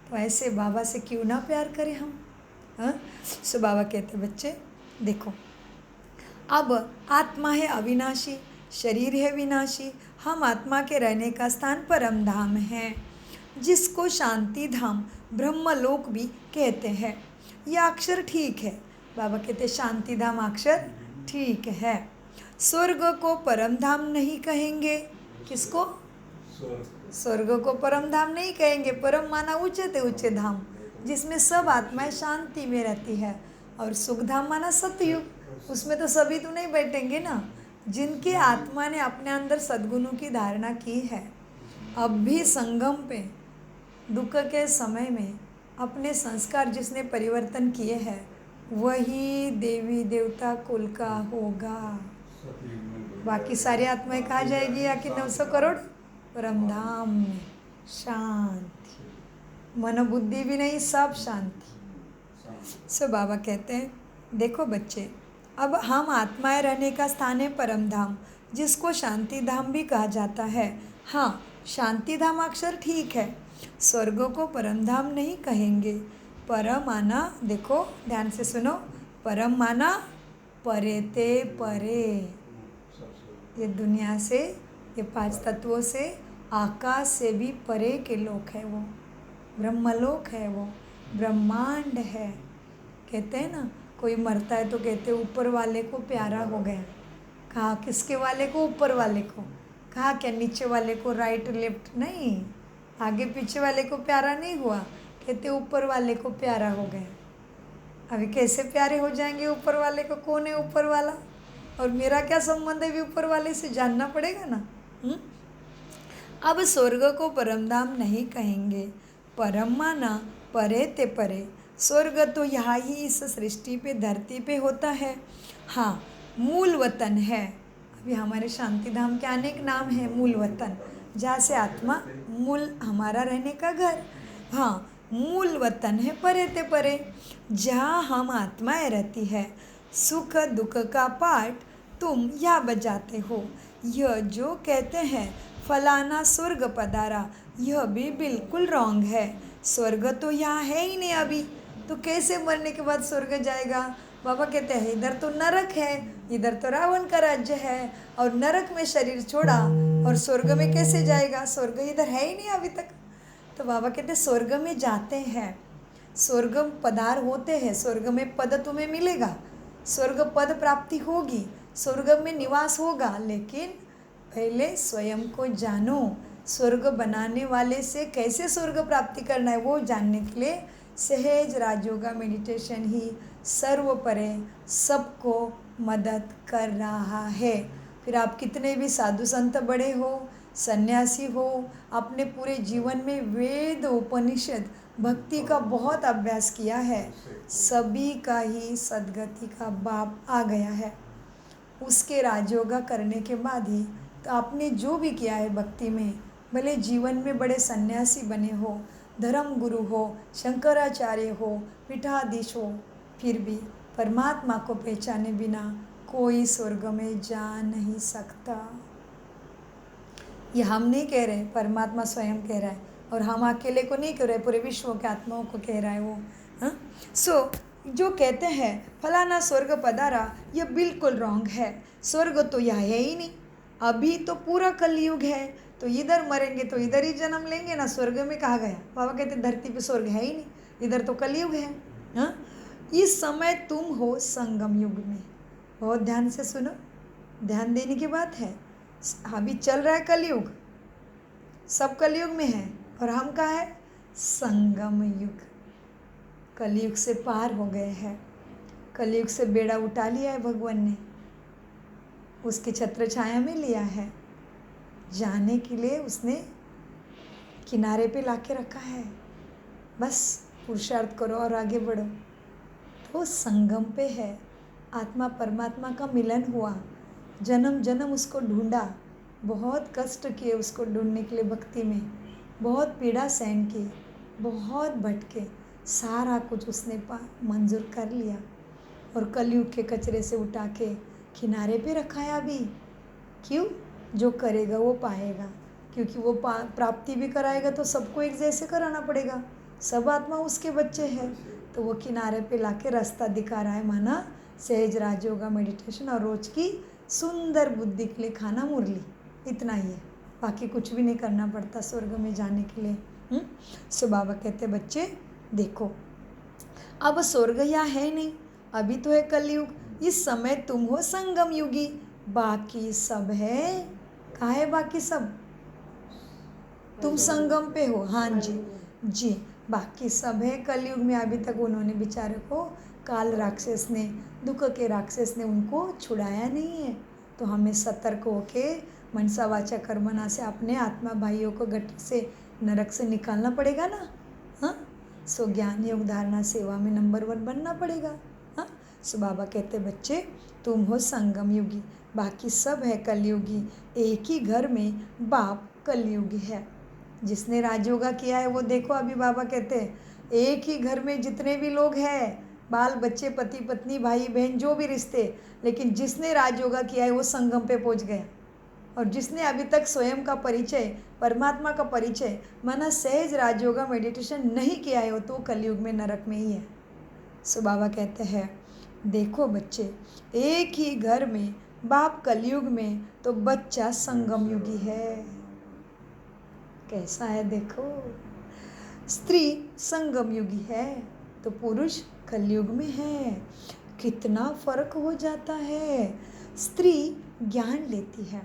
तो ऐसे बाबा से क्यों ना प्यार करें हम? हाँ, सो बाबा कहते बच्चे देखो, अब आत्मा है अविनाशी, शरीर है विनाशी। हम आत्मा के रहने का स्थान परम धाम है, जिसको शांति धाम, ब्रह्मलोक भी कहते हैं। यह अक्षर ठीक है, बाबा कहते शांति धाम अक्षर ठीक है। स्वर्ग को परम धाम नहीं कहेंगे। किसको? स्वर्ग को परम धाम नहीं कहेंगे। परम माना ऊंचे ते ऊंचे धाम, जिसमें सब आत्माएं शांति में रहती है। और सुख धाम माना सतयुग, उसमें तो सभी तो नहीं बैठेंगे ना, जिनके आत्मा ने अपने अंदर सद्गुणों की धारणा की है। अब भी संगम पे दुख के समय में अपने संस्कार जिसने परिवर्तन किए हैं, वही देवी देवता कुल का होगा। बाकी सारी आत्माएं कहाँ जाएगी? आखिर 900 करोड़ परमधाम में शांति, मन बुद्धि भी नहीं, सब शांति। सो बाबा कहते हैं देखो बच्चे, अब हम आत्माएं रहने का स्थान है परमधाम, जिसको शांति धाम भी कहा जाता है। हाँ, शांति धाम अक्षर ठीक है, स्वर्ग को परम धाम नहीं कहेंगे। परम माना, देखो ध्यान से सुनो, परम माना परे ते परे, ये दुनिया से, ये 5 तत्वों से, आकाश से भी परे के लोक है वो, ब्रह्मलोक है वो, ब्रह्मांड है। कहते हैं ना, कोई मरता है तो कहते ऊपर वाले को प्यारा हो गया। कहा किसके वाले को? ऊपर वाले को। कहा क्या नीचे वाले को? राइट लेफ्ट नहीं, आगे पीछे वाले को प्यारा नहीं हुआ, कहते ऊपर वाले को प्यारा हो गया। अभी कैसे प्यारे हो जाएंगे ऊपर वाले को? कौन है ऊपर वाला और मेरा क्या संबंध है भी ऊपर वाले से? जानना पड़ेगा ना। अब स्वर्ग को परमधाम नहीं कहेंगे। परम माना परे ते परे। स्वर्ग तो यहाँ ही इस सृष्टि पे धरती पे होता है। हाँ, मूल वतन है। अभी हमारे शांति धाम के अनेक नाम हैं। मूल वतन, जहाँ से आत्मा, मूल हमारा रहने का घर। हाँ, मूल वतन है परे ते परे, जहाँ हम आत्माएं रहती है। सुख दुख का पाठ तुम यहाँ बजाते हो। यह जो कहते हैं फलाना स्वर्ग पधारा, यह भी बिल्कुल रॉन्ग है। स्वर्ग तो यहाँ है ही नहीं अभी, तो कैसे मरने के बाद स्वर्ग जाएगा? बाबा कहते हैं इधर तो नरक है, इधर तो रावण का राज्य है, और नरक में शरीर छोड़ा और स्वर्ग में कैसे जाएगा? स्वर्ग इधर है ही नहीं अभी तक। तो बाबा कहते स्वर्ग में जाते हैं, स्वर्ग पधार होते हैं, स्वर्ग में पद तुम्हें मिलेगा, स्वर्ग पद प्राप्ति होगी, स्वर्ग में निवास होगा। लेकिन पहले स्वयं को जानो। स्वर्ग बनाने वाले से कैसे स्वर्ग प्राप्ति करना है वो जानने के लिए सहज राजयोगा मेडिटेशन ही सर्व परे सबको मदद कर रहा है। फिर आप कितने भी साधु संत बड़े हो, सन्यासी हो, अपने पूरे जीवन में वेद उपनिषद भक्ति का बहुत अभ्यास किया है, सभी का ही सद्गति का बाप आ गया है। उसके राजयोगा करने के बाद ही तो आपने जो भी किया है भक्ति में, भले जीवन में बड़े सन्यासी बने हो, धर्म गुरु हो, शंकराचार्य हो, पीठाधीश हो, फिर भी परमात्मा को पहचाने बिना कोई स्वर्ग में जा नहीं सकता। ये हम नहीं कह रहे, परमात्मा स्वयं कह रहा है, और हम अकेले को नहीं कह रहे, पूरे विश्व के आत्माओं को कह रहा है वो। हाँ, जो कहते हैं फलाना स्वर्ग पधारा, यह बिल्कुल रॉन्ग है। स्वर्ग तो यह है ही नहीं, अभी तो पूरा कलयुग है, तो इधर मरेंगे तो इधर ही जन्म लेंगे ना, स्वर्ग में कहा गया? बाबा कहते धरती पे स्वर्ग है ही नहीं, इधर तो कलयुग है। हाँ, इस समय तुम हो संगम युग में। बहुत ध्यान से सुनो, ध्यान देने की बात है। अभी चल रहा है कलयुग, सब कलयुग में है, और हम कहाँ है? संगम युग। कलयुग से पार हो गए हैं, कलयुग से बेड़ा उठा लिया है भगवान ने, उसकी छत्र छाया में लिया है, जाने के लिए उसने किनारे पे लाके रखा है। बस पुरुषार्थ करो और आगे बढ़ो। तो संगम पे है, आत्मा परमात्मा का मिलन हुआ, जन्म जन्म उसको ढूंढा, बहुत कष्ट किए उसको ढूंढने के लिए भक्ति में, बहुत पीड़ा सहन की, बहुत भटके, सारा कुछ उसने मंजूर कर लिया, और कलयुग के कचरे से उठा के किनारे पे रखा है अभी। क्यों? जो करेगा वो पाएगा, क्योंकि वो प्राप्ति भी कराएगा तो सबको एक जैसे कराना पड़ेगा, सब आत्मा उसके बच्चे हैं, तो वो किनारे पे लाके रास्ता दिखा रहा है। माना सहज राजयोगा मेडिटेशन और रोज की सुंदर बुद्धि के लिए खाना मुरली, इतना ही है, बाकी कुछ भी नहीं करना पड़ता स्वर्ग में जाने के लिए। सो बाबा कहते बच्चे देखो, अब स्वर्ग यहाँ है नहीं, अभी तो है कलयुग, इस समय तुम हो संगम युगी, बाकी सब है। कहाँ है बाकी सब? तुम संगम पे हो। हाँ जी जी, बाकी सब है कलयुग में। अभी तक उन्होंने बेचारे को काल राक्षस ने, दुख के राक्षस ने उनको छुड़ाया नहीं है, तो हमें सतर्क होके मनसा वाचा कर्मणा से अपने आत्मा भाइयों को गट से, नरक से निकालना पड़ेगा ना। हाँ, सो ज्ञान योग धारणा सेवा में नंबर 1 बनना पड़ेगा। हाँ, सो बाबा कहते बच्चे तुम हो संगम युगी, बाकी सब है कलयुगी, एक ही घर में बाप कलयुगी है। जिसने राजयोगा किया है वो देखो, अभी बाबा कहते हैं एक ही घर में जितने भी लोग हैं, बाल बच्चे, पति पत्नी, भाई बहन, जो भी रिश्ते, लेकिन जिसने राजयोगा किया है वो संगम पे पहुंच गया। और जिसने अभी तक स्वयं का परिचय, परमात्मा का परिचय, माना सहज राजयोगा मेडिटेशन नहीं किया है, वो तो कलयुग में नरक में ही है। सो बाबा कहते हैं देखो बच्चे, एक ही घर में बाप कलयुग में, तो बच्चा संगम युगी है। कैसा है देखो, स्त्री संगम युगी है तो पुरुष कलयुग में है। कितना फर्क हो जाता है। स्त्री ज्ञान लेती है,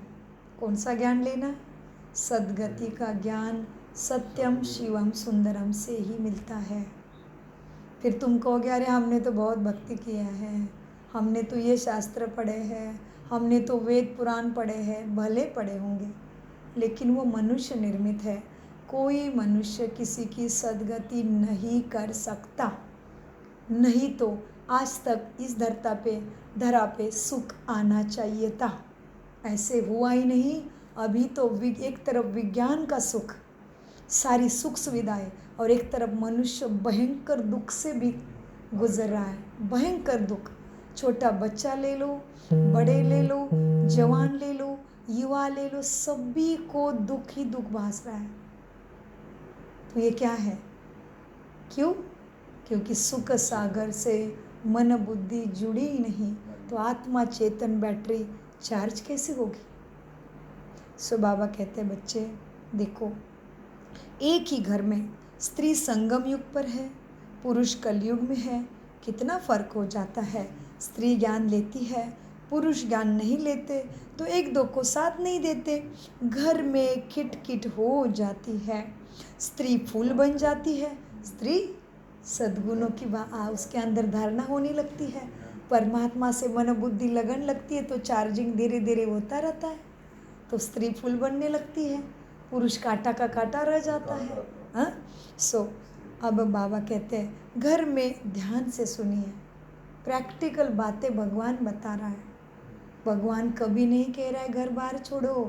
कौन सा ज्ञान लेना? सद्गति का ज्ञान सत्यम शिवम सुंदरम से ही मिलता है। फिर तुम कहोगे अरे हमने तो बहुत भक्ति किया है, हमने तो ये शास्त्र पढ़े हैं, हमने तो वेद पुराण पढ़े हैं। भले पढ़े होंगे, लेकिन वो मनुष्य निर्मित है। कोई मनुष्य किसी की सद्गति नहीं कर सकता। नहीं तो आज तक इस धरा पे सुख आना चाहिए था, ऐसे हुआ ही नहीं। अभी तो एक तरफ विज्ञान का सुख, सारी सुख सुविधाएं, और एक तरफ मनुष्य भयंकर दुख से भी गुजर रहा है। भयंकर दुख, छोटा बच्चा ले लो, बड़े ले लो, जवान ले लो, युवा ले लो, सभी को दुख ही दुख भास रहा है। तो ये क्या है? क्यों? क्योंकि सुख सागर से मन बुद्धि जुड़ी ही नहीं, तो आत्मा चेतन बैटरी चार्ज कैसे होगी? सो बाबा कहते हैं बच्चे देखो, एक ही घर में स्त्री संगम युग पर है, पुरुष कलयुग में है, कितना फर्क हो जाता है। स्त्री ज्ञान लेती है, पुरुष ज्ञान नहीं लेते, तो एक दो को साथ नहीं देते, घर में किटकिट हो जाती है। स्त्री फूल बन जाती है, स्त्री सद्गुणों की उसके अंदर धारणा होने लगती है, परमात्मा से मन बुद्धि लगन लगती है, तो चार्जिंग धीरे धीरे होता रहता है, तो स्त्री फूल बनने लगती है, पुरुष कांटा का कांटा रह जाता है। हाँ, सो अब बाबा कहते हैं घर में ध्यान से सुनिए, प्रैक्टिकल बातें भगवान बता रहा है। भगवान कभी नहीं कह रहा है घर बार छोड़ो,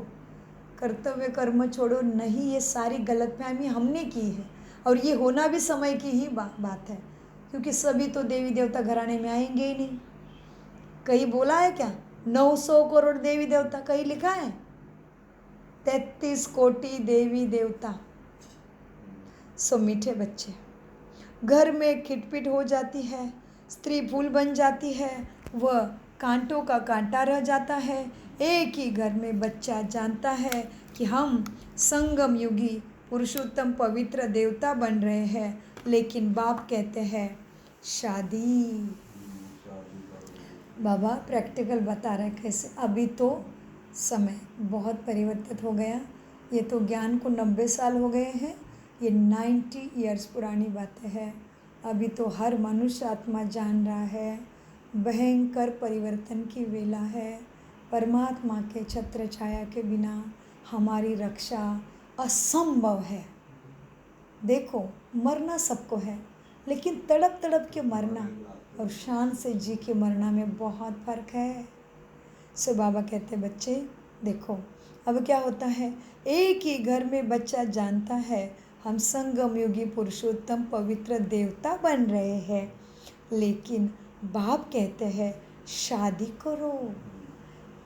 कर्तव्य कर्म छोड़ो, नहीं। ये सारी गलतफहमी हमने की है, और ये होना भी समय की ही बात है, क्योंकि सभी तो देवी देवता घराने में आएंगे ही नहीं। कहीं बोला है क्या 900 करोड़ देवी देवता? कहीं लिखा है 33 कोटि देवी देवता। सो मीठे बच्चे, घर में खिटपिट हो जाती है, स्त्री फूल बन जाती है, वह कांटों का कांटा रह जाता है। एक ही घर में बच्चा जानता है कि हम संगम युगी पुरुषोत्तम पवित्र देवता बन रहे हैं, लेकिन बाप कहते हैं शादी। बाबा प्रैक्टिकल बता रहे कैसे। अभी तो समय बहुत परिवर्तित हो गया, ये तो ज्ञान को 90 साल हो गए हैं, ये 90 ईयर्स पुरानी बातें हैं। अभी तो हर मनुष्य आत्मा जान रहा है भयंकर परिवर्तन की वेला है। परमात्मा के छत्र छाया के बिना हमारी रक्षा असंभव है। देखो मरना सबको है, लेकिन तड़प तड़प के मरना और शान से जी के मरना में बहुत फ़र्क है। सो बाबा कहते बच्चे देखो, अब क्या होता है, एक ही घर में बच्चा जानता है हम संगम योगी पुरुषोत्तम पवित्र देवता बन रहे हैं, लेकिन बाप कहते हैं शादी करो।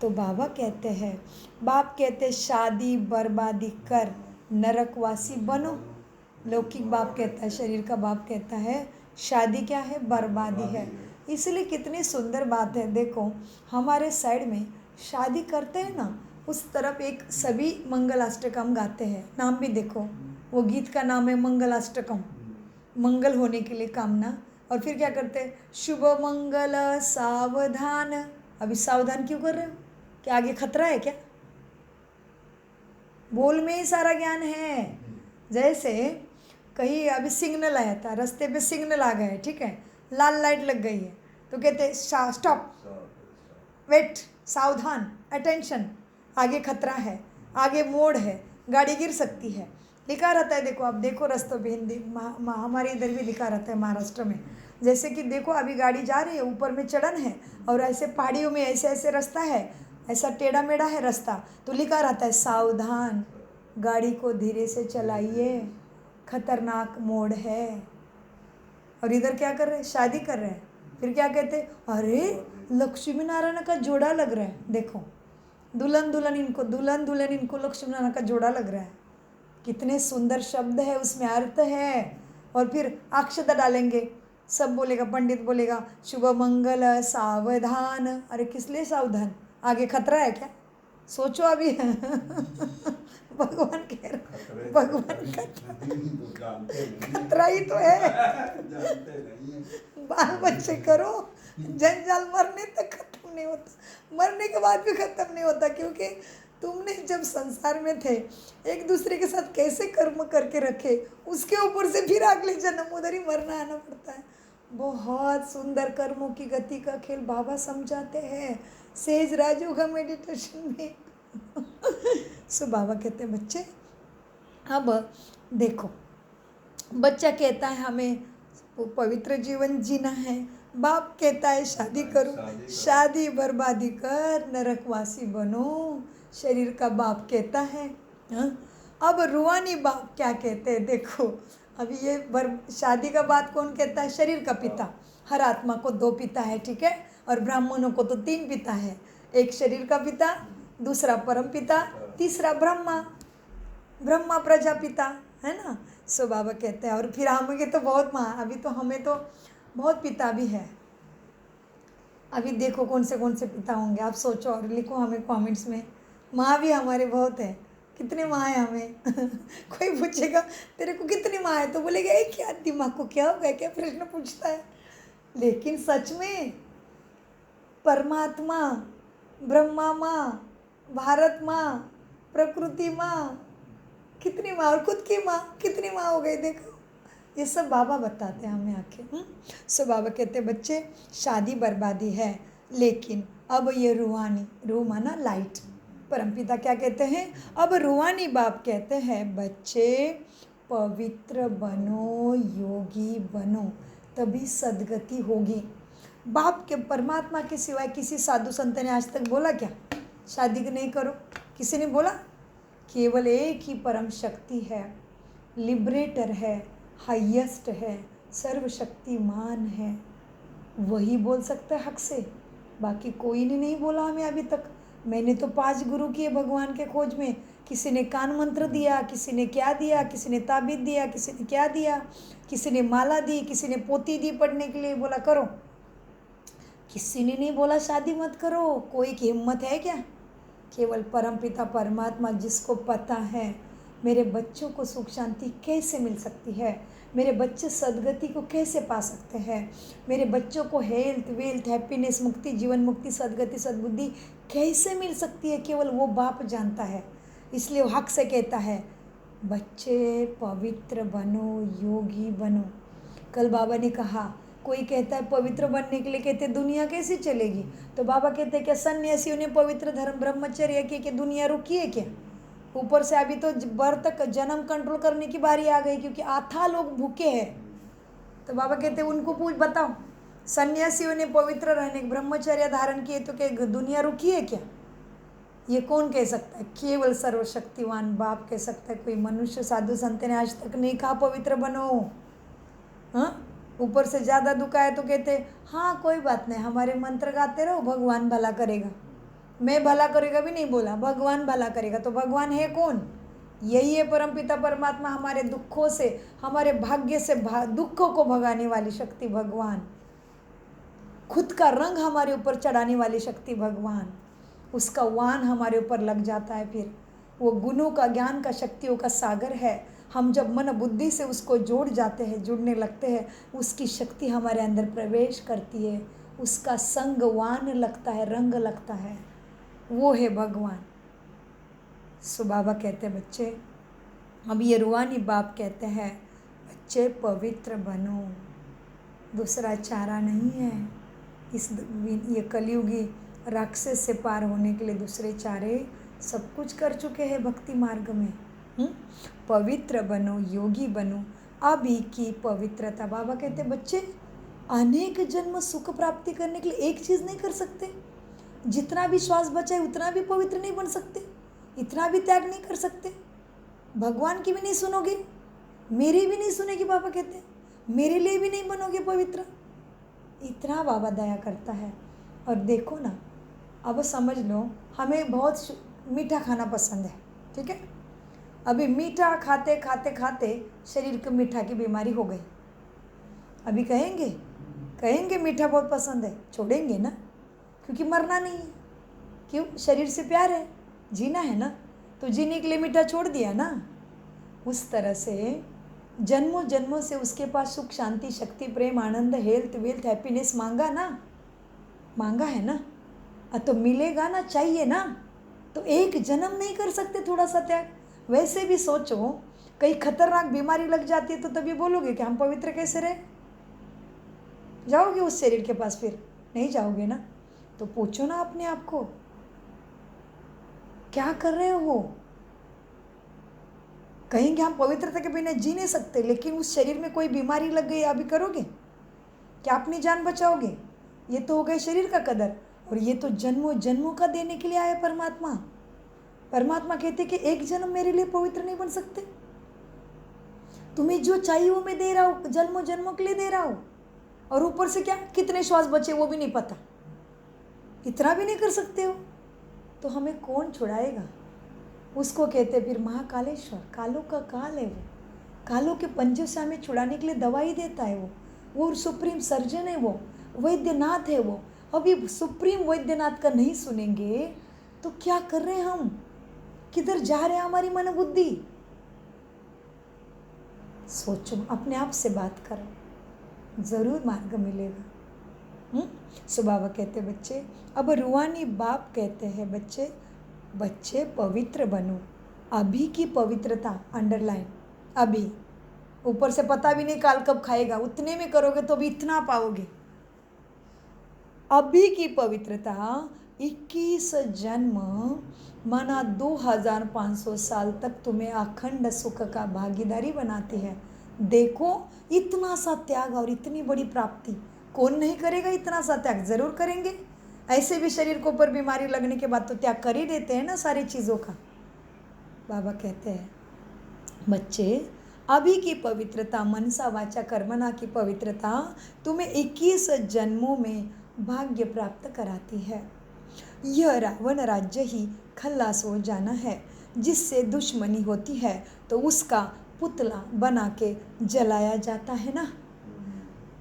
तो बाबा कहते हैं, बाप कहते हैं शादी बर्बादी कर नरकवासी बनो। लौकिक बाप कहता है, शरीर का बाप कहता है शादी क्या है? बर्बादी है। इसलिए कितनी सुंदर बात है। देखो हमारे साइड में शादी करते हैं ना, उस तरफ एक सभी मंगलाष्टकम गाते हैं, नाम भी देखो, वो गीत का नाम है मंगलाष्टकम, मंगल होने के लिए कामना। और फिर क्या करते हैं? शुभ मंगल सावधान। अभी सावधान क्यों कर रहे हो? क्या आगे खतरा है क्या? बोल में ही सारा ज्ञान है। जैसे कहीं अभी सिग्नल आया था, रास्ते पे सिग्नल आ गए, ठीक है, लाल लाइट लग गई है, तो कहते हैं स्टॉप, वेट, सावधान, अटेंशन, आगे खतरा है, आगे मोड़ है, गाड़ी गिर सकती है, लिखा रहता है। देखो आप देखो रास्तों पे, हिंदी हमारे इधर भी लिखा रहता है महाराष्ट्र में। जैसे कि देखो अभी गाड़ी जा रही है, ऊपर में चढ़न है, और ऐसे पहाड़ियों में ऐसे ऐसे रास्ता है, ऐसा टेढ़ा मेढ़ा है रास्ता, तो लिखा रहता है सावधान, गाड़ी को धीरे से चलाइए, खतरनाक मोड़ है। और इधर क्या कर रहे हैं? शादी कर रहे हैं। फिर क्या कहते हैं? अरे लक्ष्मी नारायण का जोड़ा लग रहा है, देखो दुल्हन दुल्हन इनको लक्ष्मी नारायण का जोड़ा लग रहा है। कितने सुंदर शब्द है, उसमें अर्थ है। और फिर अक्षता डालेंगे, सब बोलेगा, पंडित बोलेगा शुभ मंगल सावधान। अरे किस लिए सावधान? आगे खतरा है क्या? सोचो अभी। भगवान कह रहा, भगवान खतरा ही तो है। बाल बच्चे करो, जंजाल मरने तक खत्म नहीं होता, मरने के बाद भी खत्म नहीं होता, क्योंकि तुमने जब संसार में थे एक दूसरे के साथ कैसे कर्म करके रखे, उसके ऊपर से फिर अगले जन्म उधर ही मरना आना पड़ता है। बहुत सुंदर कर्मों की गति का खेल बाबा समझाते हैं सेज राजू का मेडिटेशन में। सो बाबा कहते हैं बच्चे अब देखो, बच्चा कहता है हमें पवित्र जीवन जीना है, बाप कहता है शादी करो, शादी बर्बादी कर, नरकवासी बनो, शरीर का बाप कहता है। हाँ? अब रूहानी बाप क्या कहते हैं देखो, अभी ये शादी का बात कौन कहता है? शरीर का पिता। हर आत्मा को 2 पिता है, ठीक है, और ब्राह्मणों को तो 3 पिता है, एक शरीर का पिता, दूसरा परम पिता, तीसरा ब्रह्मा प्रजापिता, है ना। सो बाबा कहते हैं, और फिर हमें तो बहुत अभी तो हमें तो बहुत पिता भी है। अभी देखो कौन से पिता होंगे, आप सोचो और लिखो हमें कमेंट्स में। माँ भी हमारे बहुत है, कितने माँ है हमें। कोई पूछेगा तेरे को कितनी माँ है, तो बोलेगा ये क्या दिमाग को क्या हो गया, क्या प्रश्न पूछता है। लेकिन सच में परमात्मा, ब्रह्मा माँ, भारत माँ, प्रकृति माँ, कितनी माँ, और खुद की माँ कितनी माँ हो गई देखो। ये सब बाबा बताते हैं हमें आके। सो बाबा कहते हैं बच्चे शादी बर्बादी है, लेकिन अब ये रूहानी, रूह माना लाइट, परमपिता क्या कहते हैं, अब रूहानी बाप कहते हैं बच्चे पवित्र बनो, योगी बनो, तभी सदगति होगी। बाप के परमात्मा के सिवाय किसी साधु संत ने आज तक बोला क्या शादी नहीं करो? किसी ने बोला? केवल एक ही परम शक्ति है, लिबरेटर है, हाईएस्ट है, सर्वशक्तिमान है, वही बोल सकता है हक से, बाकी कोई ने नहीं बोला हमें अभी तक। मैंने तो 5 गुरु किए भगवान के खोज में, किसी ने कान मंत्र दिया, किसी ने क्या दिया, किसी ने ताबीज़ दिया, किसी ने क्या दिया, किसी ने माला दी, किसी ने पोती दी पढ़ने के लिए, बोला करो। किसी ने नहीं बोला शादी मत करो। कोई की हिम्मत है क्या? केवल परमपिता परमात्मा जिसको पता है मेरे बच्चों को सुख शांति कैसे मिल सकती है, मेरे बच्चे सदगति को कैसे पा सकते हैं, मेरे बच्चों को हेल्थ वेल्थ हैप्पीनेस मुक्ति जीवन मुक्ति सदगति सद्बुद्धि कैसे मिल सकती है, केवल वो बाप जानता है। इसलिए वो हक से कहता है बच्चे पवित्र बनो, योगी बनो। कल बाबा ने कहा कोई कहता है पवित्र बनने के लिए कहते दुनिया कैसी चलेगी, तो बाबा कहते हैं क्या सन्यासियों ने पवित्र धर्म ब्रह्मचर्य किए कि दुनिया रुकी है क्या? ऊपर से अभी तो बर्थ तक जन्म कंट्रोल करने की बारी आ गई, क्योंकि आथा लोग भूखे हैं। तो बाबा कहते हैं उनको पूछ बताओ, सन्यासियों ने पवित्र रहने ब्रह्मचर्य धारण किए तो क्या दुनिया रुकी है क्या? ये कौन कह सकता है? केवल सर्वशक्तिवान बाप कह सकता है। कोई मनुष्य साधु संत ने आज तक नहीं कहा पवित्र बनो। हाँ, ऊपर से ज़्यादा दुख आए तो कहते हाँ कोई बात नहीं, हमारे मंत्र गाते रहो, भगवान भला करेगा। मैं भला करेगा भी नहीं बोला, भगवान भला करेगा। तो भगवान है कौन? यही है परमपिता परमात्मा, हमारे दुखों से, हमारे भाग्य से दुखों को भगाने वाली शक्ति भगवान, खुद का रंग हमारे ऊपर चढ़ाने वाली शक्ति भगवान। उसका वान हमारे ऊपर लग जाता है, फिर वो गुणों का, ज्ञान का, शक्तियों का सागर है। हम जब मन बुद्धि से उसको जोड़ जाते हैं, जुड़ने लगते हैं, उसकी शक्ति हमारे अंदर प्रवेश करती है, उसका संग वान लगता है, रंग लगता है, वो है भगवान। सो बाबा कहते हैं बच्चे, अब ये रूहानी बाप कहते हैं बच्चे पवित्र बनो, दूसरा चारा नहीं है। ये कलयुगी राक्षस से पार होने के लिए दूसरे चारे सब कुछ कर चुके हैं भक्ति मार्ग में। पवित्र बनो, योगी बनो, अभी की पवित्रता। बाबा कहते बच्चे अनेक जन्म सुख प्राप्ति करने के लिए एक चीज़ नहीं कर सकते, जितना भी श्वास बचा है उतना भी पवित्र नहीं बन सकते, इतना भी त्याग नहीं कर सकते। भगवान की भी नहीं सुनोगे, मेरी भी नहीं सुनेगी। बाबा कहते मेरे लिए भी नहीं बनोगे पवित्र। इतना बाबा दया करता है। और देखो ना, अब समझ लो हमें बहुत मीठा खाना पसंद है, ठीक है। अभी मीठा खाते खाते खाते शरीर को मीठा की बीमारी हो गई। अभी कहेंगे मीठा बहुत पसंद है, छोड़ेंगे ना, क्योंकि मरना नहीं है। क्यों? शरीर से प्यार है, जीना है ना, तो जीने के लिए मीठा छोड़ दिया ना। उस तरह से जन्मों जन्मों से उसके पास सुख शांति शक्ति प्रेम आनंद हेल्थ वेल्थ हैप्पीनेस मांगा ना, मांगा है ना, तो मिलेगा ना, चाहिए ना। तो एक जन्म नहीं कर सकते थोड़ा सा त्याग? वैसे भी सोचो, कहीं खतरनाक बीमारी लग जाती है तो तभी बोलोगे कि हम पवित्र कैसे रहे? जाओगे उस शरीर के पास? फिर नहीं जाओगे ना। तो पूछो ना अपने आप को, क्या कर रहे हो? कहेंगे हम पवित्रता के बिना जी नहीं सकते, लेकिन उस शरीर में कोई बीमारी लग गई, अभी करोगे क्या? अपनी जान बचाओगे? ये तो हो गए शरीर का कदर। और ये तो जन्मों जन्मों का देने के लिए आया परमात्मा। परमात्मा कहते कि एक जन्म मेरे लिए पवित्र नहीं बन सकते। तुम्हें जो चाहिए वो मैं दे रहा हूँ, जन्मों जन्मों के लिए दे रहा हूँ। और ऊपर से क्या, कितने श्वास बचे वो भी नहीं पता, इतना भी नहीं कर सकते हो। तो हमें कौन छुड़ाएगा? उसको कहते फिर महाकालेश्वर। कालों का काल है वो, कालों के पंजों से हमें छुड़ाने के लिए दवाई देता है वो सुप्रीम सर्जन है, वो वैद्यनाथ है वो। अभी सुप्रीम वैद्यनाथ का नहीं सुनेंगे तो क्या कर रहे हैं हम? किधर जा रहे हैं हमारी मन बुद्धि? सोचो, अपने आप से बात करो, जरूर मार्ग मिलेगा। सो बाबा कहते बच्चे, अब रूहानी बाप कहते हैं बच्चे, बच्चे पवित्र बनो। अभी की पवित्रता अंडरलाइन, अभी। ऊपर से पता भी नहीं काल कब खाएगा, उतने में करोगे तो भी इतना पाओगे। अभी की पवित्रता 21 जन्म माना 2500 साल तक तुम्हें अखंड सुख का भागीदारी बनाती है। देखो, इतना सा त्याग और इतनी बड़ी प्राप्ति कौन नहीं करेगा? इतना सा त्याग जरूर करेंगे। ऐसे भी शरीर को ऊपर बीमारी लगने के बाद तो त्याग कर ही देते हैं ना सारी चीज़ों का। बाबा कहते हैं बच्चे, अभी की पवित्रता मनसा वाचा कर्मणा की पवित्रता तुम्हें 21 जन्मों में भाग्य प्राप्त कराती है। यह रावण राज्य ही खल्लास हो जाना है। जिससे दुश्मनी होती है तो उसका पुतला बना के जलाया जाता है ना।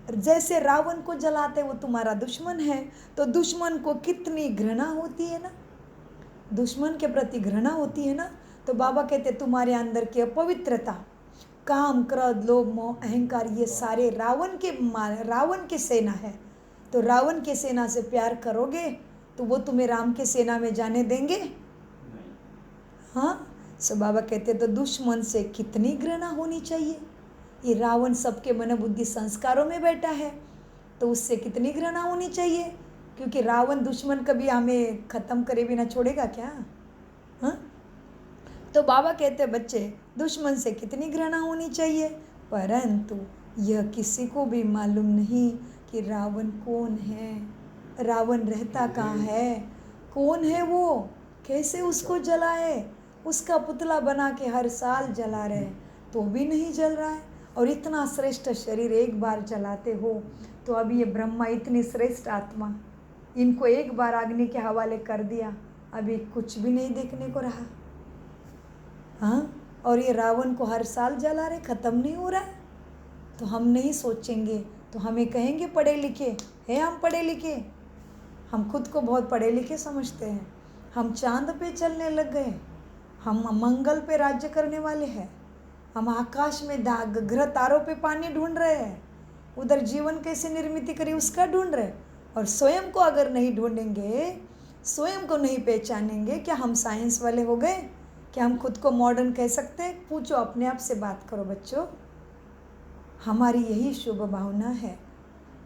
जैसे रावण को जलाते वो तुम्हारा दुश्मन है, तो दुश्मन को कितनी घृणा होती है ना, दुश्मन के प्रति घृणा होती है ना। तो बाबा कहते तुम्हारे अंदर की अपवित्रता, काम क्रोध लोभ मोह अहंकार, ये सारे रावण के सेना है। तो रावण के सेना से प्यार करोगे तो वो तुम्हें राम के सेना में जाने देंगे? हाँ। सो बाबा कहते तो दुश्मन से कितनी घृणा होनी चाहिए। ये रावण सबके मन बुद्धि संस्कारों में बैठा है, तो उससे कितनी घृणा होनी चाहिए, क्योंकि रावण दुश्मन कभी हमें ख़त्म करे बिना छोड़ेगा क्या? हाँ। तो बाबा कहते बच्चे, दुश्मन से कितनी घृणा होनी चाहिए, परंतु यह किसी को भी मालूम नहीं कि रावण कौन है, रावण रहता कहाँ है, कौन है वो, कैसे उसको जलाए। उसका पुतला बना के हर साल जला रहे तो भी नहीं जल रहा है। और इतना श्रेष्ठ शरीर एक बार जलाते हो तो अभी ये ब्रह्मा इतनी श्रेष्ठ आत्मा, इनको एक बार अग्नि के हवाले कर दिया, अभी कुछ भी नहीं देखने को रहा। हाँ। और ये रावण को हर साल जला रहे, ख़त्म नहीं हो रहा है। तो हम नहीं सोचेंगे तो हमें कहेंगे पढ़े लिखे हैं, हम पढ़े लिखे, हम खुद को बहुत पढ़े लिखे समझते हैं। हम चांद पे चलने लग गए, हम मंगल पे राज्य करने वाले हैं, हम आकाश में ग्रह तारों पे पानी ढूंढ रहे हैं, उधर जीवन कैसे निर्मित करें उसका ढूंढ रहे। और स्वयं को अगर नहीं ढूंढेंगे, स्वयं को नहीं पहचानेंगे, क्या हम साइंस वाले हो गए? क्या हम खुद को मॉडर्न कह सकते हैं? पूछो, अपने आप से बात करो बच्चों। हमारी यही शुभ भावना है,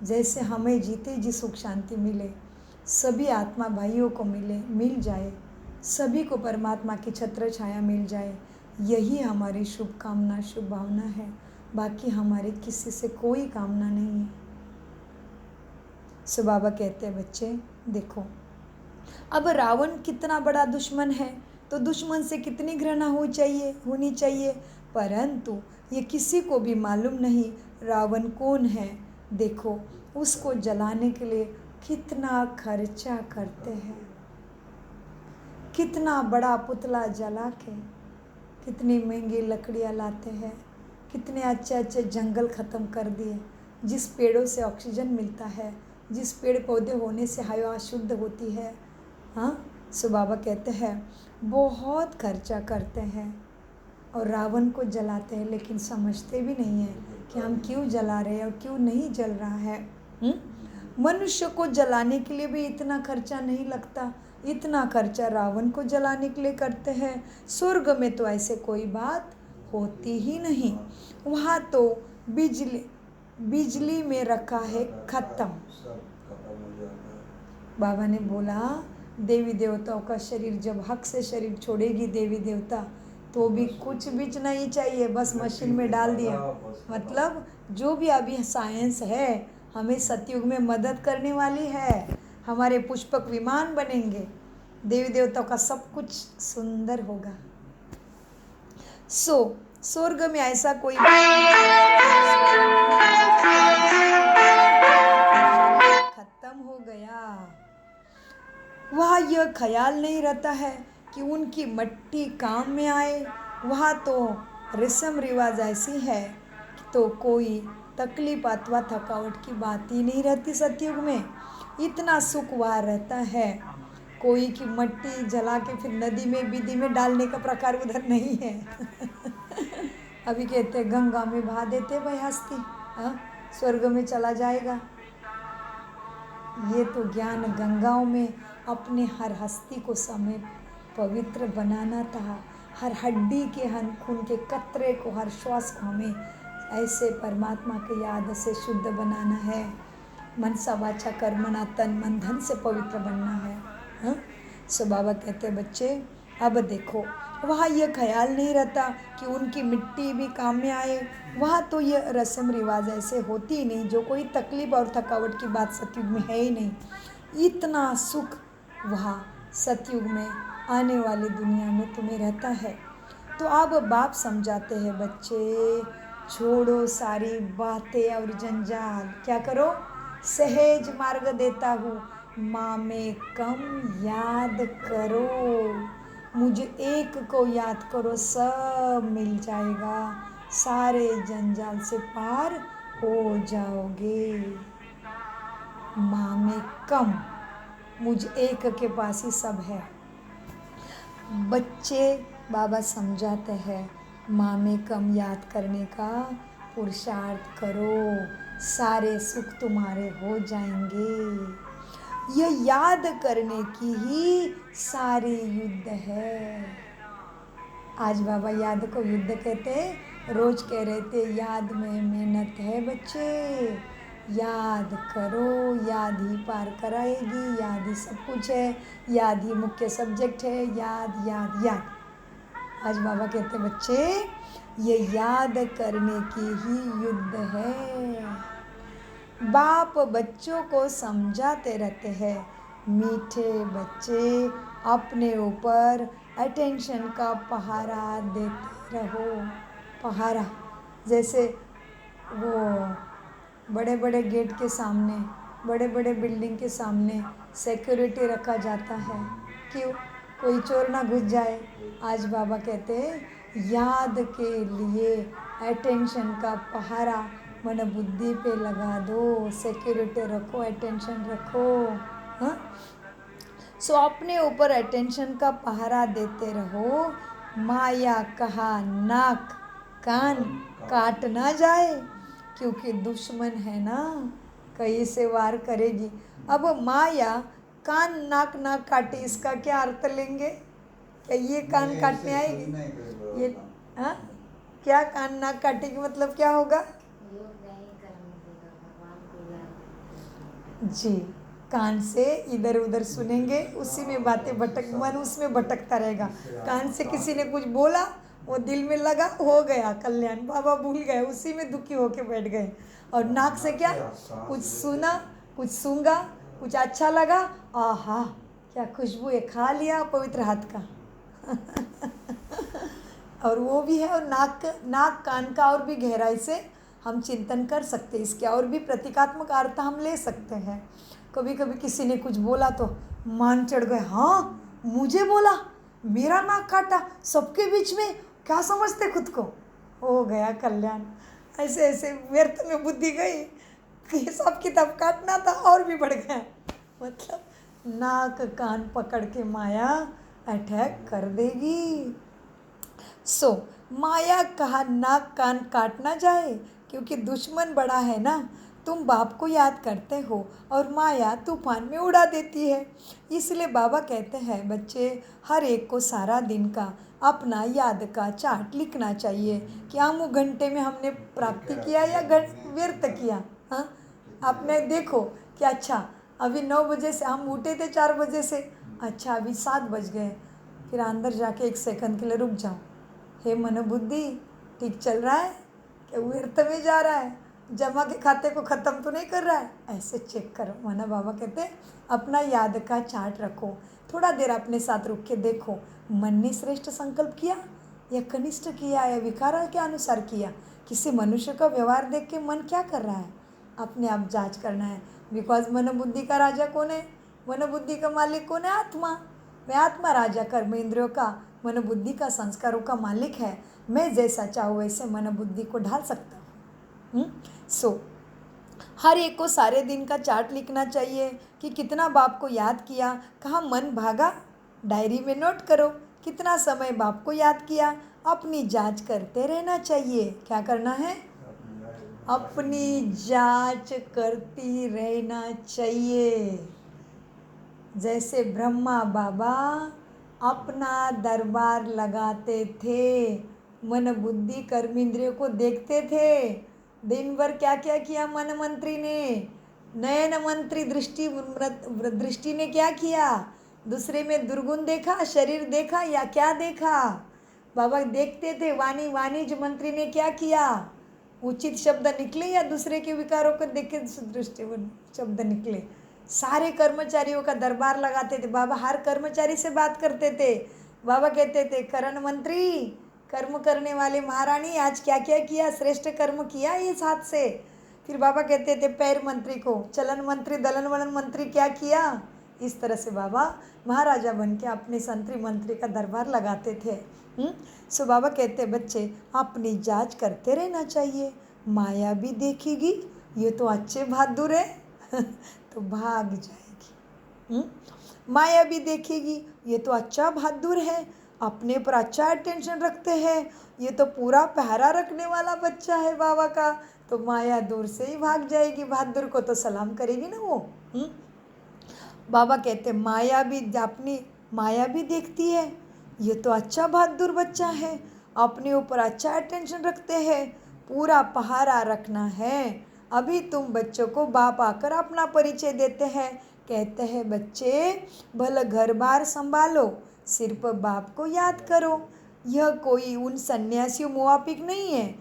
जैसे हमें जीते जी सुख शांति मिले, सभी आत्मा भाइयों को मिल जाए, सभी को परमात्मा की छत्र छाया मिल जाए, यही हमारी शुभ कामना शुभ भावना है। बाकी हमारे किसी से कोई कामना नहीं है। सो बाबा कहते हैं बच्चे देखो, अब रावण कितना बड़ा दुश्मन है, तो दुश्मन से कितनी घृणा होनी चाहिए, परंतु ये किसी को भी मालूम नहीं रावण कौन है। देखो, उसको जलाने के लिए कितना खर्चा करते हैं, कितना बड़ा पुतला जला के कितनी महंगी लकड़ियाँ लाते हैं, कितने अच्छे अच्छे जंगल ख़त्म कर दिए, जिस पेड़ों से ऑक्सीजन मिलता है, जिस पेड़ पौधे होने से हवा शुद्ध होती है। हाँ। सो बाबा कहते हैं बहुत खर्चा करते हैं, और रावण को जलाते हैं, लेकिन समझते भी नहीं है कि हम क्यों जला रहे हैं और क्यों नहीं जल रहा है। मनुष्य को जलाने के लिए भी इतना खर्चा नहीं लगता, इतना खर्चा रावण को जलाने के लिए करते हैं। स्वर्ग में तो ऐसे कोई बात होती ही नहीं, वहाँ तो बिजली में रखा है खत्म। सब खत्म हो जाता है। बाबा ने बोला देवी देवताओं का शरीर जब हक से शरीर छोड़ेगी देवी देवता, तो भी कुछ बीच नहीं चाहिए, बस मशीन में डाल दिया। मतलब जो भी अभी साइंस है हमें सतयुग में मदद करने वाली है, हमारे पुष्पक विमान बनेंगे, देवी देवताओं का सब कुछ सुंदर होगा। स्वर्ग में ऐसा कोई खत्म हो गया। वहाँ यह ख्याल नहीं रहता है कि उनकी मट्टी काम में आए। वहाँ तो रस्म रिवाज ऐसी है तो कोई तकलीफ अथवा थकावट की बात ही नहीं रहती। सतयुग में इतना सुख वहाँ रहता है, कोई की मट्टी जला के फिर नदी में विधि में डालने का प्रकार उधर नहीं है। अभी कहते हैं गंगा में बहा देते भाई हस्ती, स्वर्ग में चला जाएगा। ये तो ज्ञान गंगाओं में अपने हर हस्ती को समय पवित्र बनाना था, हर हड्डी के हर खून के कतरे को, हर श्वास को हमें ऐसे परमात्मा के याद से शुद्ध बनाना है। मनसा वाचा कर्मणा तन मन धन से पवित्र बनना है। सो बाबा कहते हैं बच्चे अब देखो, वहाँ यह ख्याल नहीं रहता कि उनकी मिट्टी भी काम में आए। वहाँ तो यह रस्म रिवाज ऐसे होती ही नहीं, जो कोई तकलीफ और थकावट की बात सतयुग में है ही नहीं। इतना सुख वहाँ सतयुग में आने वाली दुनिया में तुम्हें रहता है। तो अब बाप समझाते हैं बच्चे छोड़ो सारी बातें और जंजाल, क्या करो, सहज मार्ग देता हूँ, माँ में कम याद करो, मुझे एक को याद करो, सब मिल जाएगा, सारे जंजाल से पार हो जाओगे। माँ में कम, मुझ एक के पास ही सब है। बच्चे बाबा समझाते हैं माँ में कम याद करने का पुरुषार्थ करो, सारे सुख तुम्हारे हो जाएंगे। यह याद करने की ही सारी युद्ध है। आज बाबा याद को युद्ध कहते, रोज कह रहे थे याद में मेहनत है बच्चे, याद करो, याद ही पार कराएगी, याद ही सब कुछ है, याद ही मुख्य सब्जेक्ट है, याद याद याद। आज बाबा कहते बच्चे ये याद करने की ही युद्ध है। बाप बच्चों को समझाते रहते हैं, मीठे बच्चे अपने ऊपर अटेंशन का पहारा देते रहो। पहारा जैसे वो बड़े बड़े गेट के सामने, बड़े बड़े बिल्डिंग के सामने सिक्योरिटी रखा जाता है, क्यों, कोई चोर ना घुस जाए। आज बाबा कहते हैं याद के लिए अटेंशन का पहारा मन बुद्धि पे लगा दो, सिक्योरिटी रखो, अटेंशन रखो। सो अपने ऊपर अटेंशन का पहारा देते रहो, माया कहा नाक कान काट ना जाए, क्योंकि दुश्मन है ना, कहीं से वार करेगी। अब माया कान नाक ना काटे, इसका क्या अर्थ लेंगे? क्या ये कान काटने आएगी? ये क्या कान नाक काटेगी मतलब क्या होगा? जी, कान से इधर उधर सुनेंगे, उसी में बातें मन उसमें भटकता रहेगा। कान से किसी ने कुछ बोला, वो दिल में लगा, हो गया कल्याण, बाबा भूल गए, उसी में दुखी होके बैठ गए। और नाक से क्या, कुछ सुना, कुछ सूंघा, कुछ अच्छा लगा, आहा क्या खुशबू है, खा लिया पवित्र हाथ का। और वो भी है। और नाक कान का और भी गहराई से हम चिंतन कर सकते हैं, इसके और भी प्रतीकात्मक अर्थ हम ले सकते हैं। कभी कभी किसी ने कुछ बोला तो मान चढ़ गए, हाँ मुझे बोला, मेरा नाक काटा, सबके बीच में, क्या समझते खुद को, हो गया कल्याण। ऐसे ऐसे व्यर्थ में बुद्धि गई, हिसाब किताब काटना था और भी बढ़ गया। मतलब नाक कान पकड़ के माया अटैक कर देगी। माया कहा नाक कान काटना जाए, क्योंकि दुश्मन बड़ा है ना। तुम बाप को याद करते हो और माया तूफान में उड़ा देती है। इसलिए बाबा कहते हैं बच्चे, हर एक को सारा दिन का अपना याद का चार्ट लिखना चाहिए कि आमू घंटे में हमने प्राप्ति किया या व्यर्थ किया। हाँ, आपने देखो कि अच्छा अभी 9 बजे से हम उठे थे, 4 बजे से, अच्छा अभी 7 बज गए। फिर अंदर जाके 1 सेकंड के लिए रुक जाओ। हे मनोबुद्धि, ठीक चल रहा है कि व्यर्थ में जा रहा है? जमा के खाते को ख़त्म तो नहीं कर रहा है? ऐसे चेक करो। माना बाबा कहते हैं अपना याद का चार्ट रखो। थोड़ा देर अपने साथ रुक के देखो, मन ने श्रेष्ठ संकल्प किया या कनिष्ठ किया या विकार के अनुसार किया। किसी मनुष्य का व्यवहार देख के मन क्या कर रहा है, अपने आप जांच करना है। बिकॉज मनोबुद्धि का राजा कौन है? मनोबुद्धि का मालिक कौन है? आत्मा। मैं आत्मा राजा कर्म इंद्रियों का, मनोबुद्धि का, संस्कारों का मालिक है। मैं जैसा चाहूँ वैसे मनोबुद्धि को ढाल सकता हूँ। हर एक को सारे दिन का चार्ट लिखना चाहिए कि कितना बाप को याद किया, कहाँ मन भागा, डायरी में नोट करो। कितना समय बाप को याद किया, अपनी जांच करते रहना चाहिए। क्या करना है? अपनी जांच करती रहना चाहिए। जैसे ब्रह्मा बाबा अपना दरबार लगाते थे, मन बुद्धि कर्म इंद्रियों को देखते थे। दिन भर क्या क्या किया मन मंत्री ने? नयन मंत्री दृष्टि ने क्या किया? दूसरे में दुर्गुण देखा, शरीर देखा या क्या देखा? बाबा देखते थे। वाणिज्य मंत्री ने क्या किया? उचित शब्द निकले या दूसरे के विकारों को देख के दृष्टि शब्द निकले? सारे कर्मचारियों का दरबार लगाते थे बाबा, हर कर्मचारी से बात करते थे। बाबा कहते थे करण मंत्री, कर्म करने वाले महारानी, आज क्या क्या किया? श्रेष्ठ कर्म किया इस हाथ से। फिर बाबा कहते थे पैर मंत्री को, चलन मंत्री, दलन वलन मंत्री क्या किया? इस तरह से बाबा महाराजा बन के अपने संतरी मंत्री का दरबार लगाते थे। सो बाबा कहते बच्चे अपनी जांच करते रहना चाहिए। माया भी देखेगी ये तो अच्छे बहादुर है तो भाग जाएगी। माया भी देखेगी ये तो अच्छा बहादुर है, अपने पर अच्छा अटेंशन रखते हैं, ये तो पूरा पहरा रखने वाला बच्चा है बाबा का, तो माया दूर से ही भाग जाएगी। बहादुर को तो सलाम करेगी ना वो। बाबा कहते माया भी देखती है ये तो अच्छा बहादुर बच्चा है, अपने ऊपर अच्छा अटेंशन रखते हैं, पूरा पहरा रखना है। अभी तुम बच्चों को बाप आकर अपना परिचय देते हैं, कहते हैं बच्चे भले घर बार संभालो, सिर्फ बाप को याद करो। यह कोई उन सन्यासियों मुआफिक नहीं है,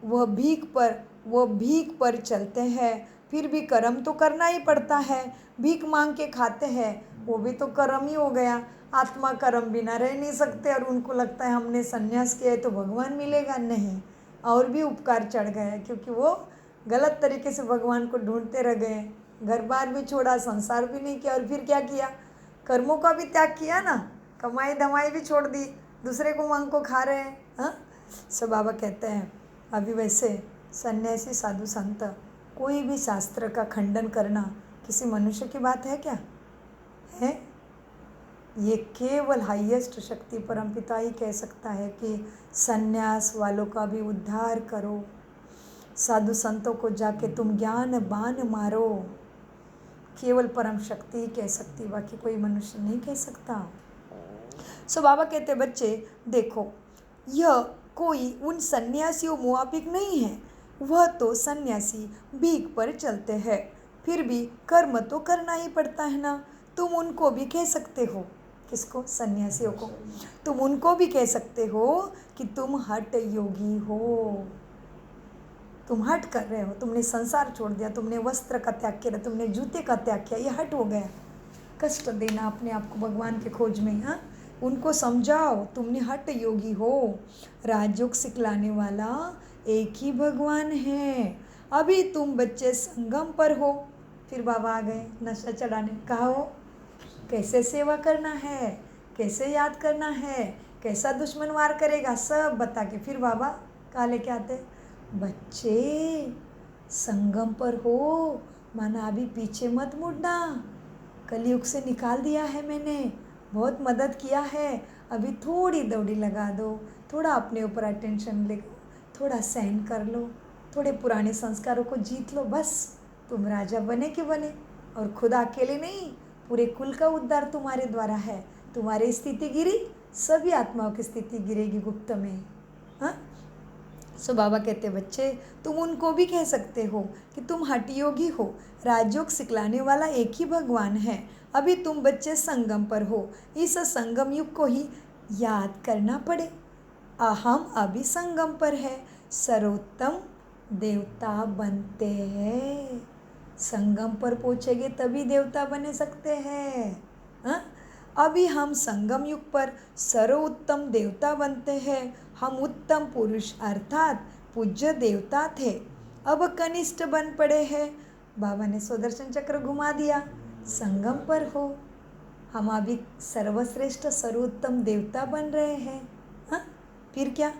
वह भीख पर चलते हैं, फिर भी कर्म तो करना ही पड़ता है। भीख मांग के खाते हैं, वो भी तो कर्म ही हो गया। आत्मा कर्म बिना रह नहीं सकते, और उनको लगता है हमने सन्यास किया है तो भगवान मिलेगा। नहीं, और भी उपकार चढ़ गए, क्योंकि वो गलत तरीके से भगवान को ढूंढते रह गए। घर बार भी छोड़ा, संसार भी नहीं किया, और फिर क्या किया? कर्मों का भी त्याग किया ना, कमाई धमाई भी छोड़ दी, दूसरे को मांग को खा रहे हैं। हाँ, सब बाबा कहते हैं अभी वैसे सन्यासी साधु संत कोई भी शास्त्र का खंडन करना किसी मनुष्य की बात है क्या? है? ये केवल हाईएस्ट शक्ति परमपिता ही कह सकता है कि सन्यास वालों का भी उद्धार करो, साधु संतों को जाके तुम ज्ञान बाण मारो। केवल परम शक्ति ही कह सकती, बाकी कोई मनुष्य नहीं कह सकता। सो बाबा कहते बच्चे देखो, यह कोई उन सन्यासियों मुआफिक नहीं है, वह तो सन्यासी भीख पर चलते हैं, फिर भी कर्म तो करना ही पड़ता है ना। तुम उनको भी कह सकते हो, किसको? सन्यासियों को। तुम उनको भी कह सकते हो कि तुम हठ योगी हो, तुम हट कर रहे हो, तुमने संसार छोड़ दिया, तुमने वस्त्र का त्याग किया, तुमने जूते का त्याग किया, ये हट हो गया। कष्ट देना अपने आप को भगवान के खोज में। हाँ, उनको समझाओ तुमने हट योगी हो, राजयोग सिखलाने वाला एक ही भगवान है। अभी तुम बच्चे संगम पर हो, फिर बाबा आ गए नशा चढ़ाने। कहा हो कैसे सेवा करना है, कैसे याद करना है, कैसा दुश्मन वार करेगा, सब बता के फिर बाबा कहा लेके आते, बच्चे संगम पर हो, माना अभी पीछे मत मुड़ना, कलयुग से निकाल दिया है मैंने, बहुत मदद किया है, अभी थोड़ी दौड़ी लगा दो, थोड़ा अपने ऊपर अटेंशन ले लो, थोड़ा सहन कर लो, थोड़े पुराने संस्कारों को जीत लो, बस तुम राजा बने कि बने। और खुद अकेले नहीं, पूरे कुल का उद्धार तुम्हारे द्वारा है। तुम्हारी स्थिति गिरी, सभी आत्माओं की स्थिति गिरेगी गुप्त में। हाँ, सो बाबा कहते बच्चे, तुम उनको भी कह सकते हो कि तुम हठयोगी हो, राजयोग सिखलाने वाला एक ही भगवान है। अभी तुम बच्चे संगम पर हो, इस संगम युग को ही याद करना पड़े। हम अभी संगम पर है, सर्वोत्तम देवता बनते हैं। संगम पर पहुँचेंगे तभी देवता बने सकते हैं। हाँ, अभी हम संगम युग पर सर्वोत्तम देवता बनते हैं। हम उत्तम पुरुष अर्थात पूज्य देवता थे, अब कनिष्ठ बन पड़े हैं। बाबा ने सुदर्शन चक्र घुमा दिया, संगम पर हो, हम अभी सर्वश्रेष्ठ सर्वोत्तम देवता बन रहे हैं। हाँ, फिर क्या,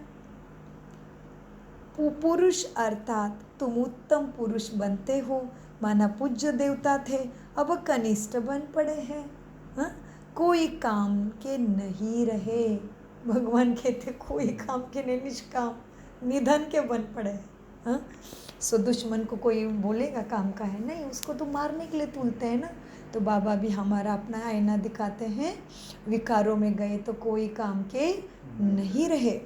पुरुष अर्थात तुम उत्तम पुरुष बनते हो, माना पूज्य देवता थे, अब कनिष्ठ बन पड़े हैं। हाँ, कोई काम के नहीं रहे। भगवान कहते कोई काम के नहीं, निष्काम निधन के बन पड़े हैं। हाँ, सो दुश्मन को कोई बोलेगा काम का है नहीं, उसको तो मारने के लिए तुलते हैं ना। तो बाबा भी हमारा अपना आईना दिखाते हैं, विकारों में गए तो कोई काम के नहीं रहे।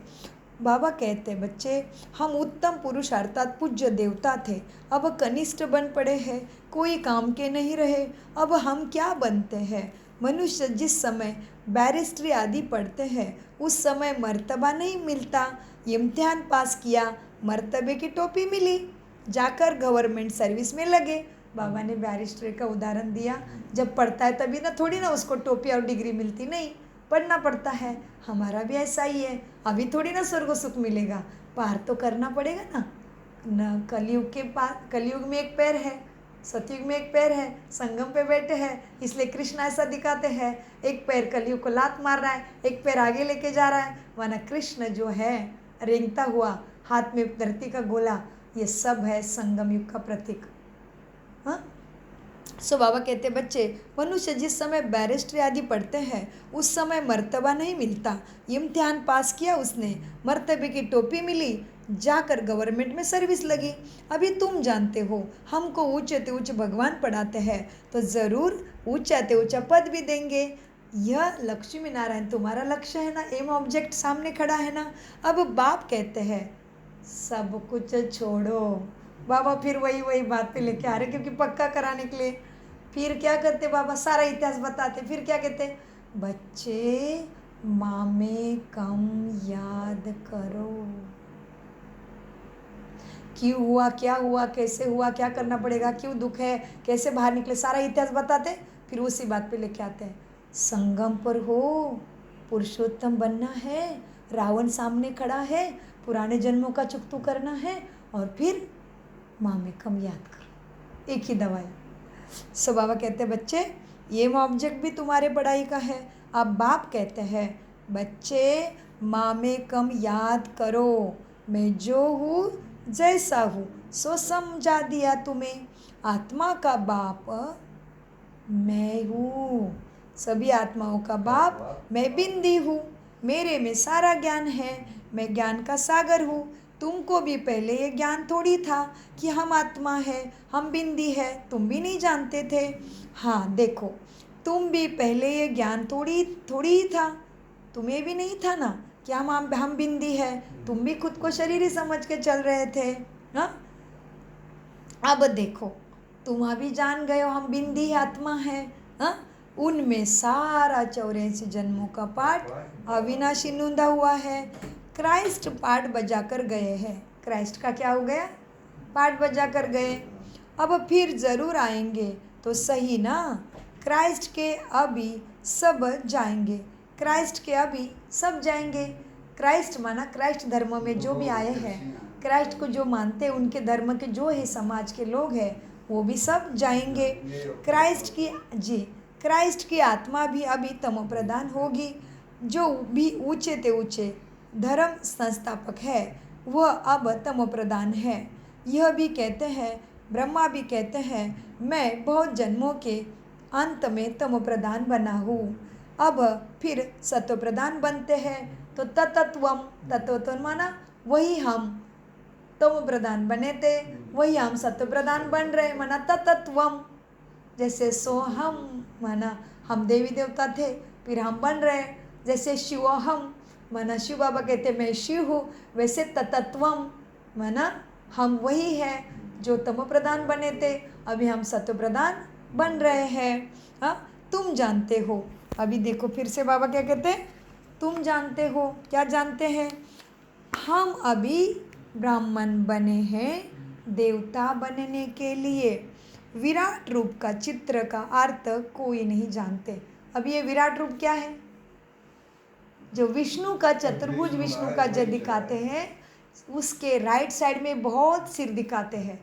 बाबा कहते बच्चे, हम उत्तम पुरुष अर्थात पूज्य देवता थे, अब कनिष्ठ बन पड़े हैं, कोई काम के नहीं रहे। अब हम क्या बनते हैं? मनुष्य जिस समय बैरिस्ट्री आदि पढ़ते हैं उस समय मर्तबा नहीं मिलता, इम्तिहान पास किया, मर्तबे की टोपी मिली, जाकर गवर्नमेंट सर्विस में लगे। बाबा ने बैरिस्ट्री का उदाहरण दिया, जब पढ़ता है तभी ना, थोड़ी ना उसको टोपी और डिग्री मिलती, नहीं, पढ़ना पड़ता है। हमारा भी ऐसा ही है, अभी थोड़ी ना स्वर्ग सुख मिलेगा, पार तो करना पड़ेगा ना। कलयुग के पास, कलयुग में एक पैर है, सतयुग में एक पैर है, संगम पे बैठे हैं, इसलिए कृष्ण ऐसा दिखाते हैं, एक पैर कलयुग को लात मार रहा है, एक पैर आगे लेके जा रहा है। वरना कृष्ण जो है रेंगता हुआ, हाथ में धरती का गोला, ये सब है संगम युग का प्रतीक। हाँ, सो बाबा कहते बच्चे, मनुष्य जिस समय बैरिस्ट्री आदि पढ़ते हैं उस समय मर्तबा नहीं मिलता, इम्तिहान पास किया उसने, मर्तबे की टोपी मिली, जाकर गवर्नमेंट में सर्विस लगी। अभी तुम जानते हो हमको ऊंचे से ऊंचे भगवान पढ़ाते हैं तो ज़रूर ऊंचा से ऊंचा पद भी देंगे। यह लक्ष्मी नारायण तुम्हारा लक्ष्य है ना, एम ऑब्जेक्ट सामने खड़ा है ना। अब बाप कहते हैं सब कुछ छोड़ो। बाबा फिर वही बात पे लेके आ रहे, क्योंकि पक्का कराने के लिए। फिर क्या करते बाबा, सारा इतिहास बताते, फिर क्या कहते, बच्चे मामे कम याद करो, क्यों हुआ, क्या हुआ, कैसे हुआ, क्या करना पड़ेगा, क्यों दुख है, कैसे बाहर निकले, सारा इतिहास बताते, फिर उसी बात पे लेके आते हैं। संगम पर हो, पुरुषोत्तम बनना है, रावण सामने खड़ा है, पुराने जन्मों का चुकतू करना है, और फिर माँ में कम याद करो, एक ही दवाई। सो बाबा कहते हैं बच्चे, ये ऑब्जेक्ट भी तुम्हारे पढ़ाई का है। अब बाप कहते हैं बच्चे माँ में कम याद करो, मैं जो हूँ जैसा हूँ सो समझा दिया तुम्हें, आत्मा का बाप मैं हूँ, सभी आत्माओं का बाप मैं बिंदी हूँ, मेरे में सारा ज्ञान है, मैं ज्ञान का सागर हूँ। तुमको भी पहले ये ज्ञान थोड़ी था कि हम आत्मा है, हम बिंदी है, तुम भी नहीं जानते थे। हाँ देखो, तुम भी पहले ये ज्ञान थोड़ी ही था, तुम्हें भी नहीं था ना कि हम बिंदी है, तुम भी खुद को शरीर ही समझ के चल रहे थे। हाँ, अब देखो तुम अभी जान गए हो हम बिंदी आत्मा है। हाँ, उनमें सारा 84 जन्मों का पाठ अविनाशी नूंदा हुआ है। क्राइस्ट पाठ बजा कर गए हैं, क्राइस्ट का क्या हो गया, पाठ बजा कर गए, अब फिर ज़रूर आएंगे तो सही ना। क्राइस्ट के अभी सब जाएंगे, क्राइस्ट के अभी सब जाएंगे। क्राइस्ट माना क्राइस्ट धर्म में जो भी आए हैं, क्राइस्ट को जो मानते हैं, उनके धर्म के जो है समाज के लोग हैं, वो भी सब जाएंगे। क्राइस्ट की आत्मा भी अभी तमो प्रधान होगी। जो भी ऊंचे से ऊंचे धर्म संस्थापक है वह अब तमो प्रधान है। यह भी कहते हैं, ब्रह्मा भी कहते हैं, मैं बहुत जन्मों के अंत में तमो प्रधान बना हूँ। अब फिर सत्व प्रधान बनते हैं, तो तत्त्वम, तत्वत्व माना वही हम तम प्रधान बने थे, वही हम सत्व प्रधान बन रहे, माना तत्त्वम। जैसे सोहम माना हम देवी देवता थे, फिर हम बन रहे। जैसे शिवोहम माना शिव बाबा कहते मैं शिव हूँ, वैसे तत्त्वम माना हम वही है जो तम प्रधान बने थे, अभी हम सत्व प्रधान बन रहे हैं। हाँ, तुम जानते हो। अभी देखो फिर से बाबा क्या कहते हैं, तुम जानते हो। क्या जानते हैं? हम अभी ब्राह्मण बने हैं देवता बनने के लिए। विराट रूप का चित्र का अर्थ कोई नहीं जानते। अब ये विराट रूप क्या है? जो विष्णु का चतुर्भुज विष्णु का जो दिखाते हैं, उसके राइट साइड में बहुत सिर दिखाते हैं।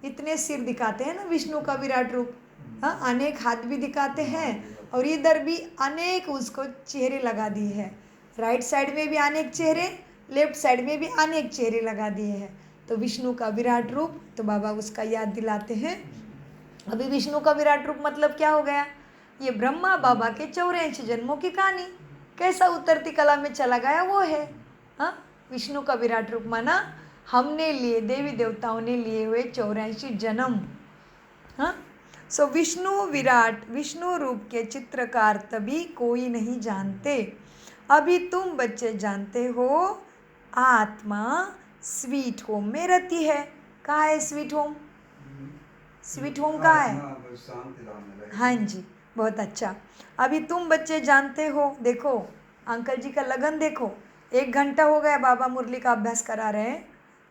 इतने सिर दिखाते हैं ना विष्णु का विराट रूप। हाँ, अनेक हाथ भी दिखाते हैं और इधर भी अनेक उसको चेहरे लगा दिए हैं। राइट साइड में भी अनेक चेहरे, लेफ्ट साइड में भी अनेक चेहरे लगा दिए हैं। तो विष्णु का विराट रूप, तो बाबा उसका याद दिलाते हैं। अभी विष्णु का विराट रूप मतलब क्या हो गया? ये ब्रह्मा बाबा के 84 जन्मों की कहानी कैसा उतरती कला में चला गया वो है। हाँ, विष्णु का विराट रूप माना हमने लिए, देवी देवताओं ने लिए हुए 84 जन्म। हाँ, सो विष्णु विराट, विष्णु रूप के चित्रकार तभी कोई नहीं जानते। अभी तुम बच्चे जानते हो। आत्मा स्वीट होम में रहती है। कहाँ है स्वीट होम? स्वीट होम कहाँ है? आत्मा शांति धाम में रहेगी। हाँ जी, बहुत अच्छा। अभी तुम बच्चे जानते हो। देखो अंकल जी का लगन देखो, 1 घंटा हो गया बाबा मुरली का अभ्यास करा रहे हैं,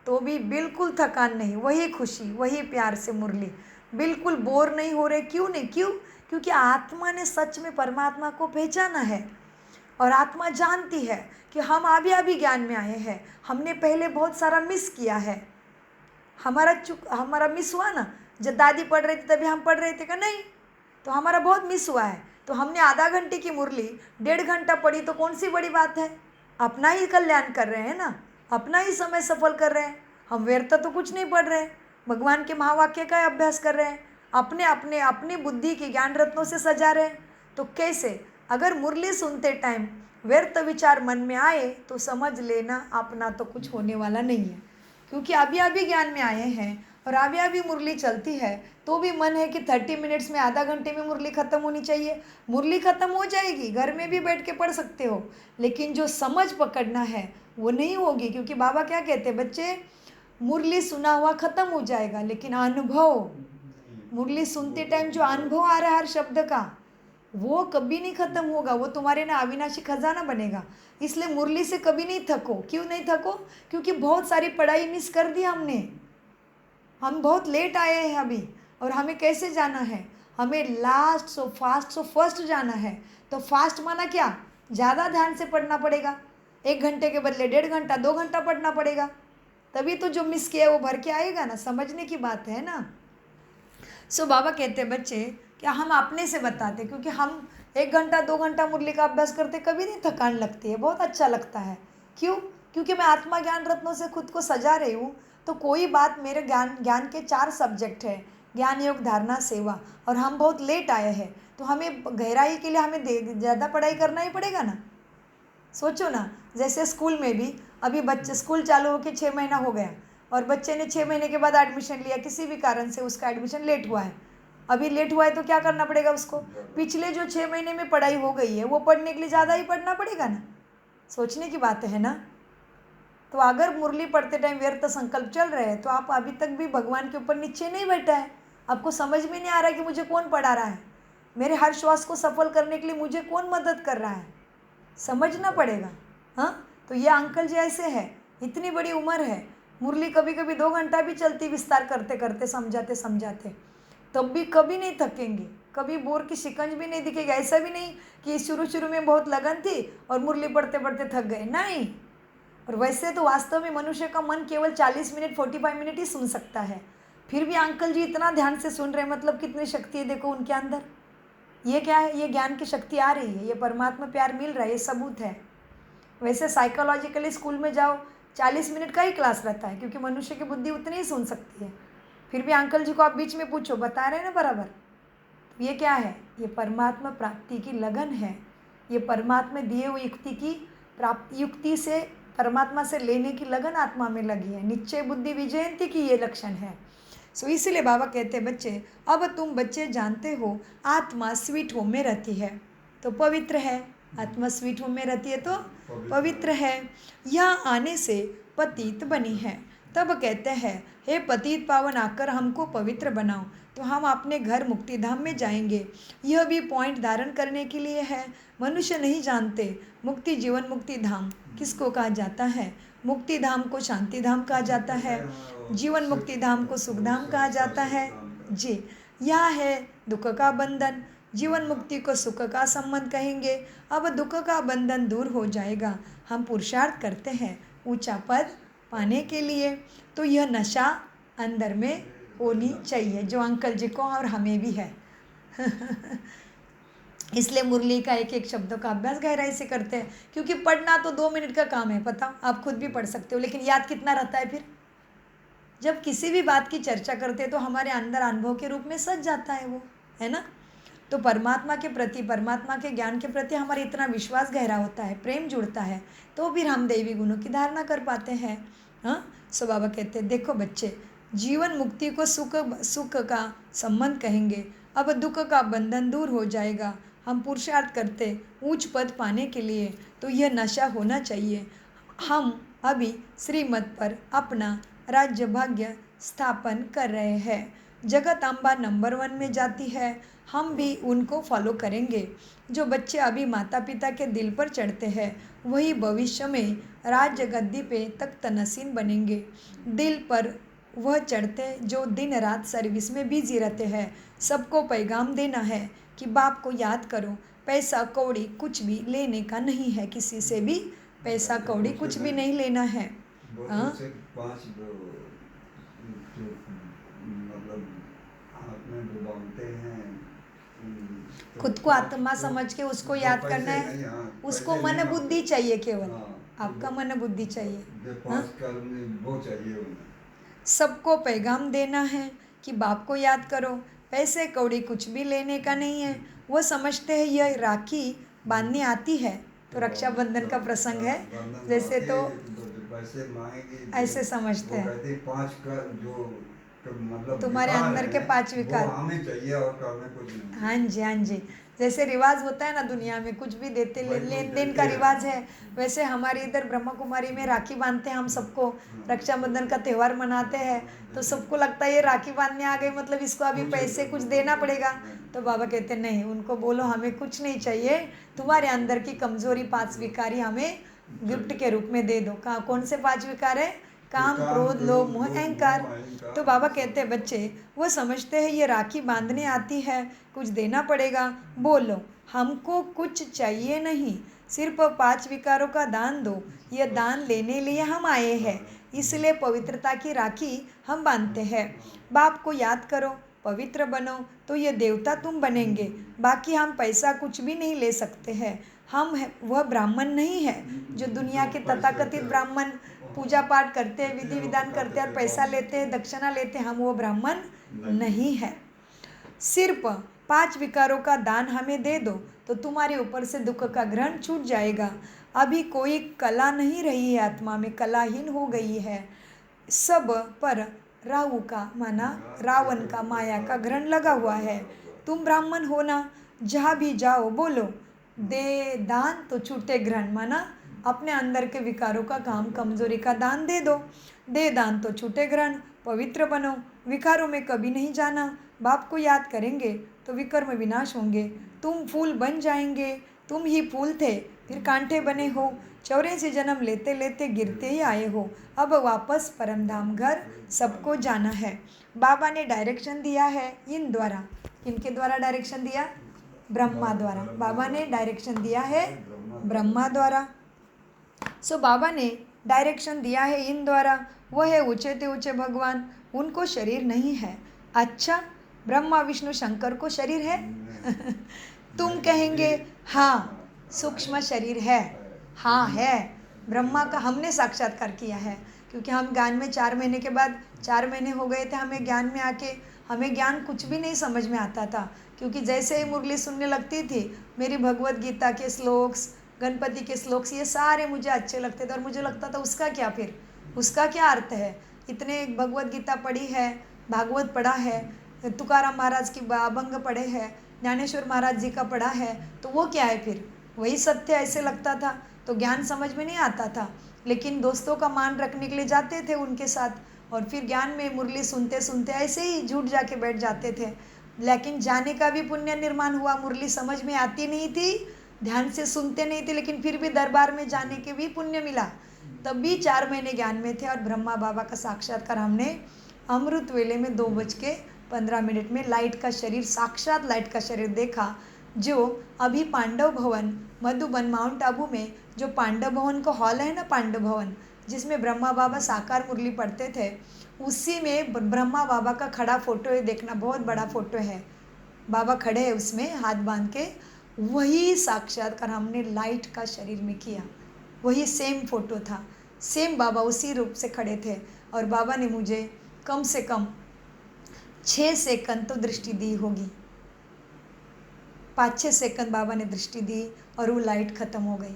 तो भी बिल्कुल थकान नहीं, वही खुशी, वही प्यार से मुरली, बिल्कुल बोर नहीं हो रहे। क्यों नहीं? क्योंकि आत्मा ने सच में परमात्मा को पहचाना है और आत्मा जानती है कि हम अभी ज्ञान में आए हैं, हमने पहले बहुत सारा मिस किया है। हमारा मिस हुआ ना, जब दादी पढ़ रही थी तभी हम पढ़ रहे थे क्या? नहीं, तो हमारा बहुत मिस हुआ है। तो हमने आधा घंटे की मुरली 1.5 घंटा पढ़ी, तो कौन सी बड़ी बात है? अपना ही कल्याण कर रहे हैं ना, अपना ही समय सफल कर रहे हैं। हम व्यर्थ तो कुछ नहीं पढ़ रहे हैं, भगवान के महावाक्य का अभ्यास कर रहे हैं, अपनी बुद्धि के ज्ञान रत्नों से सजा रहे हैं। तो कैसे अगर मुरली सुनते टाइम व्यर्थ विचार मन में आए तो समझ लेना अपना तो कुछ होने वाला नहीं है। क्योंकि अभी ज्ञान में आए हैं और अभी मुरली चलती है, तो भी मन है कि 30 मिनट्स में, आधा घंटे में मुरली ख़त्म होनी चाहिए। मुरली ख़त्म हो जाएगी, घर में भी बैठ के पढ़ सकते हो, लेकिन जो समझ पकड़ना है वो नहीं होगी। क्योंकि बाबा क्या कहते हैं, बच्चे मुरली सुना हुआ ख़त्म हो जाएगा, लेकिन अनुभव, मुरली सुनते टाइम जो अनुभव आ रहा है हर शब्द का, वो कभी नहीं ख़त्म होगा। वो तुम्हारे ना अविनाशी खजाना बनेगा। इसलिए मुरली से कभी नहीं थको। क्यों नहीं थको? क्योंकि बहुत सारी पढ़ाई मिस कर दी हमने। हम बहुत लेट आए हैं अभी, और हमें कैसे जाना है? हमें last so fast so first जाना है। तो फास्ट माना क्या? ज़्यादा ध्यान से पढ़ना पड़ेगा। 1 घंटे के बदले 1.5 घंटा, 2 घंटा पढ़ना पड़ेगा, तभी तो जो मिस किया वो भर के आएगा ना। समझने की बात है ना। सो बाबा कहते हैं बच्चे क्या हम अपने से बताते, क्योंकि हम 1 घंटा 2 घंटा मुरली का अभ्यास करते, कभी नहीं थकान लगती है, बहुत अच्छा लगता है। क्यों? क्योंकि मैं आत्मा ज्ञान रत्नों से खुद को सजा रही हूँ। तो कोई बात, मेरे ज्ञान के 4 सब्जेक्ट हैं, ज्ञान योग धारणा सेवा, और हम बहुत लेट आए हैं, तो हमें गहराई के लिए हमें ज़्यादा पढ़ाई करना ही पड़ेगा ना। सोचो ना, जैसे स्कूल में भी अभी बच्चे, स्कूल चालू होकर 6 महीना हो गया और बच्चे ने 6 महीने के बाद एडमिशन लिया, किसी भी कारण से उसका एडमिशन लेट हुआ है। अभी लेट हुआ है तो क्या करना पड़ेगा उसको? पिछले जो 6 महीने में पढ़ाई हो गई है वो पढ़ने के लिए ज़्यादा ही पढ़ना पड़ेगा ना। सोचने की बात है ना। तो अगर मुरली पढ़ते टाइम व्यर्थ संकल्प चल रहे हैं, तो आप अभी तक भी भगवान के ऊपर नीचे नहीं बैठा है। आपको समझ में नहीं आ रहा है कि मुझे कौन पढ़ा रहा है, मेरे हर श्वास को सफल करने के लिए मुझे कौन मदद कर रहा है। समझना पड़ेगा। हाँ, तो ये अंकल जी ऐसे है, इतनी बड़ी उम्र है, मुरली कभी कभी 2 घंटा भी चलती विस्तार करते करते, समझाते, तब भी कभी नहीं थकेंगे, कभी बोर की शिकंज भी नहीं दिखेगी। ऐसा भी नहीं कि शुरू में बहुत लगन थी और मुरली पढ़ते पढ़ते थक गए, नहीं। और वैसे तो वास्तव में मनुष्य का मन केवल 40 मिनट 45 मिनट ही सुन सकता है, फिर भी अंकल जी इतना ध्यान से सुन रहे हैं, मतलब कितनी शक्ति है देखो उनके अंदर। ये क्या है? ये ज्ञान की शक्ति आ रही है, ये परमात्मा प्यार मिल रहा है, ये सबूत है। वैसे साइकोलॉजिकली स्कूल में जाओ 40 मिनट का ही क्लास रहता है, क्योंकि मनुष्य की बुद्धि उतनी ही सुन सकती है। फिर भी अंकल जी को आप बीच में पूछो, बता रहे हैं ना बराबर। तो ये क्या है? ये परमात्मा प्राप्ति की लगन है, ये परमात्मा दिए हुए युक्ति की प्राप्त युक्ति से परमात्मा से लेने की लगन आत्मा में लगी है। निश्चय बुद्धि विजयंती की ये लक्षण है। सो इसीलिए बाबा कहते हैं बच्चे, अब तुम बच्चे जानते हो आत्मा स्वीट होम में रहती है तो पवित्र है। आत्मा स्वीट होम में रहती है तो पवित्र है। यहाँ आने से पतित बनी है। तब कहते हैं, हे पतित पावन आकर हमको पवित्र बनाओ तो हम अपने घर मुक्तिधाम में जाएंगे। यह भी पॉइंट धारण करने के लिए है। मनुष्य नहीं जानते मुक्ति जीवन मुक्ति धाम किसको कहा जाता है। मुक्ति धाम को शांति धाम कहा जाता है, जीवन मुक्ति धाम को सुख धाम कहा जाता है। जी, यह है दुख का बंधन, जीवन मुक्ति को सुख का संबंध कहेंगे। अब दुख का बंधन दूर हो जाएगा। हम पुरुषार्थ करते हैं ऊंचा पद पाने के लिए, तो यह नशा अंदर में होनी चाहिए जो अंकल जी को और हमें भी है। इसलिए मुरली का एक एक शब्दों का अभ्यास गहराई से करते हैं, क्योंकि पढ़ना तो 2 मिनट का काम है, पता आप खुद भी पढ़ सकते हो, लेकिन याद कितना रहता है फिर। जब किसी भी बात की चर्चा करते हैं तो हमारे अंदर अनुभव के रूप में सज जाता है वो, है ना। तो परमात्मा के प्रति, परमात्मा के ज्ञान के प्रति हमारा इतना विश्वास गहरा होता है, प्रेम जुड़ता है, तो फिर हम दैवी गुणों की धारणा कर पाते हैं। हाँ, सो बाबा कहते हैं, देखो बच्चे, जीवन मुक्ति को सुख का संबंध कहेंगे। अब दुख का बंधन दूर हो जाएगा। हम पुरुषार्थ करते ऊंच पद पाने के लिए, तो यह नशा होना चाहिए। हम अभी श्रीमत पर अपना राज्य भाग्य स्थापन कर रहे हैं। जगत अम्बा नंबर 1 में जाती है, हम भी उनको फॉलो करेंगे। जो बच्चे अभी माता पिता के दिल पर चढ़ते हैं वही भविष्य में राज्य गद्दी पे तख्त नसीन बनेंगे। दिल पर वह चढ़ते जो दिन रात सर्विस में बिजी रहते हैं। सबको पैगाम देना है कि बाप को याद करो, पैसा कौड़ी कुछ भी लेने का नहीं है, किसी से भी पैसा कौड़ी कुछ भी नहीं लेना है। हाँ, मतलब हाथ में डुबाते हैं, खुद को आत्मा समझ के उसको याद करना है। उसको मन बुद्धि चाहिए, केवल आपका मन बुद्धि चाहिए। हाँ, वो चाहिए उन्हें। सबको पैगाम देना है कि बाप को याद करो, पैसे कौड़ी कुछ भी लेने का नहीं है। वो समझते हैं यह राखी बांधने आती है तो रक्षाबंधन का प्रसंग है, जैसे तो पैसे मांगेगी, ऐसे समझते हैं। कहते 5 का जो मतलब तुम्हारे अंदर के 5 विकार हमें चाहिए और करने कुछ नहीं। हाँ जी, हाँ जी, जैसे रिवाज होता है ना दुनिया में, कुछ भी देते लेन देन का रिवाज है, वैसे हमारे इधर ब्रह्मा कुमारी में राखी बांधते हैं। हम सबको रक्षाबंधन का त्यौहार मनाते हैं, तो सबको लगता है ये राखी बांधने आ गई, मतलब इसको अभी पैसे कुछ देना पड़ेगा। तो बाबा कहते हैं नहीं, उनको बोलो हमें कुछ नहीं चाहिए, तुम्हारे अंदर की कमजोरी 5 विकारी हमें गिफ्ट के रूप में दे दो। कौन से 5 विकार है? काम, क्रोध, लोभ, मोह, अहंकार। तो बाबा कहते हैं बच्चे, वो समझते हैं ये राखी बांधने आती है, कुछ देना पड़ेगा। बोलो हमको कुछ चाहिए नहीं, सिर्फ 5 विकारों का दान दो। ये दान लेने लिए हम आए हैं, इसलिए पवित्रता की राखी हम बांधते हैं। बाप को याद करो, पवित्र बनो, तो ये देवता तुम बनेंगे। बाकी हम पैसा कुछ भी नहीं ले सकते हैं। हम वह ब्राह्मण नहीं है जो दुनिया के तथाकथित ब्राह्मण पूजा पाठ करते हैं, विधि विधान करते हैं और पैसा लेते हैं, दक्षिणा लेते हैं। हम वो ब्राह्मण नहीं है। सिर्फ 5 विकारों का दान हमें दे दो तो तुम्हारे ऊपर से दुख का ग्रहण छूट जाएगा। अभी कोई कला नहीं रही है, आत्मा में कलाहीन हो गई है। सब पर राहु का माना रावण का माया का ग्रहण लगा हुआ है। तुम ब्राह्मण हो ना, जहाँ भी जाओ बोलो दे दान तो छूटे ग्रहण, माना अपने अंदर के विकारों का काम, कमजोरी का दान दे दो। दे दान तो छूटे ग्रहण, पवित्र बनो, विकारों में कभी नहीं जाना। बाप को याद करेंगे तो विकर्म विनाश होंगे। तुम फूल बन जाएंगे, तुम ही फूल थे फिर कांटे बने हो। 84 जन्म लेते लेते गिरते ही आए हो, अब वापस परमधाम घर सबको जाना है। बाबा ने डायरेक्शन दिया है इन द्वारा। किनके द्वारा डायरेक्शन दिया? ब्रह्मा द्वारा। बाबा ने डायरेक्शन दिया है ब्रह्मा द्वारा। सो बाबा ने डायरेक्शन दिया है इन द्वारा। वह है ऊंचे ते ऊंचे भगवान, उनको शरीर नहीं है। अच्छा, ब्रह्मा विष्णु शंकर को शरीर है? तुम कहेंगे हाँ सूक्ष्म शरीर है। हाँ है, ब्रह्मा का हमने साक्षात्कार किया है, क्योंकि हम ज्ञान में 4 महीने के बाद 4 महीने हो गए थे हमें ज्ञान में आके। हमें ज्ञान कुछ भी नहीं समझ में आता था, क्योंकि जैसे ही मुरली सुनने लगती थी मेरी भगवत गीता के श्लोक्स, गणपति के श्लोक से ये सारे मुझे अच्छे लगते थे और मुझे लगता था उसका क्या, फिर उसका क्या अर्थ है। इतने भगवत गीता पढ़ी है, भागवत पढ़ा है, तुकाराम महाराज की अभंग पढ़े हैं, ज्ञानेश्वर महाराज जी का पढ़ा है, तो वो क्या है, फिर वही सत्य ऐसे लगता था। तो ज्ञान समझ में नहीं आता था, लेकिन दोस्तों का मान रखने के लिए जाते थे उनके साथ और फिर ज्ञान में मुरली सुनते सुनते ऐसे ही झूठ जाके बैठ जाते थे। लेकिन जाने का भी पुण्य निर्माण हुआ, मुरली समझ में आती नहीं थी, ध्यान से सुनते नहीं थे, लेकिन फिर भी दरबार में जाने के भी पुण्य मिला। तब भी 4 महीने ज्ञान में थे और ब्रह्मा बाबा का साक्षात्कार हमने अमृत वेले में 2:15 में लाइट का शरीर, साक्षात लाइट का शरीर देखा, जो अभी पांडव भवन मधुबन माउंट आबू में जो पांडव भवन का हॉल है ना, पांडव भवन जिसमें ब्रह्मा बाबा साकार मुरली पढ़ते थे, उसी में ब्रह्मा बाबा का खड़ा फोटो है, देखना बहुत बड़ा फोटो है, बाबा खड़े हैं उसमें हाथ बांध के। वही साक्षात्कार हमने लाइट का शरीर में किया, वही सेम फोटो था, सेम बाबा उसी रूप से खड़े थे। और बाबा ने मुझे कम से कम 6 सेकंड तो दृष्टि दी होगी, 5-6 सेकंड बाबा ने दृष्टि दी और वो लाइट ख़त्म हो गई।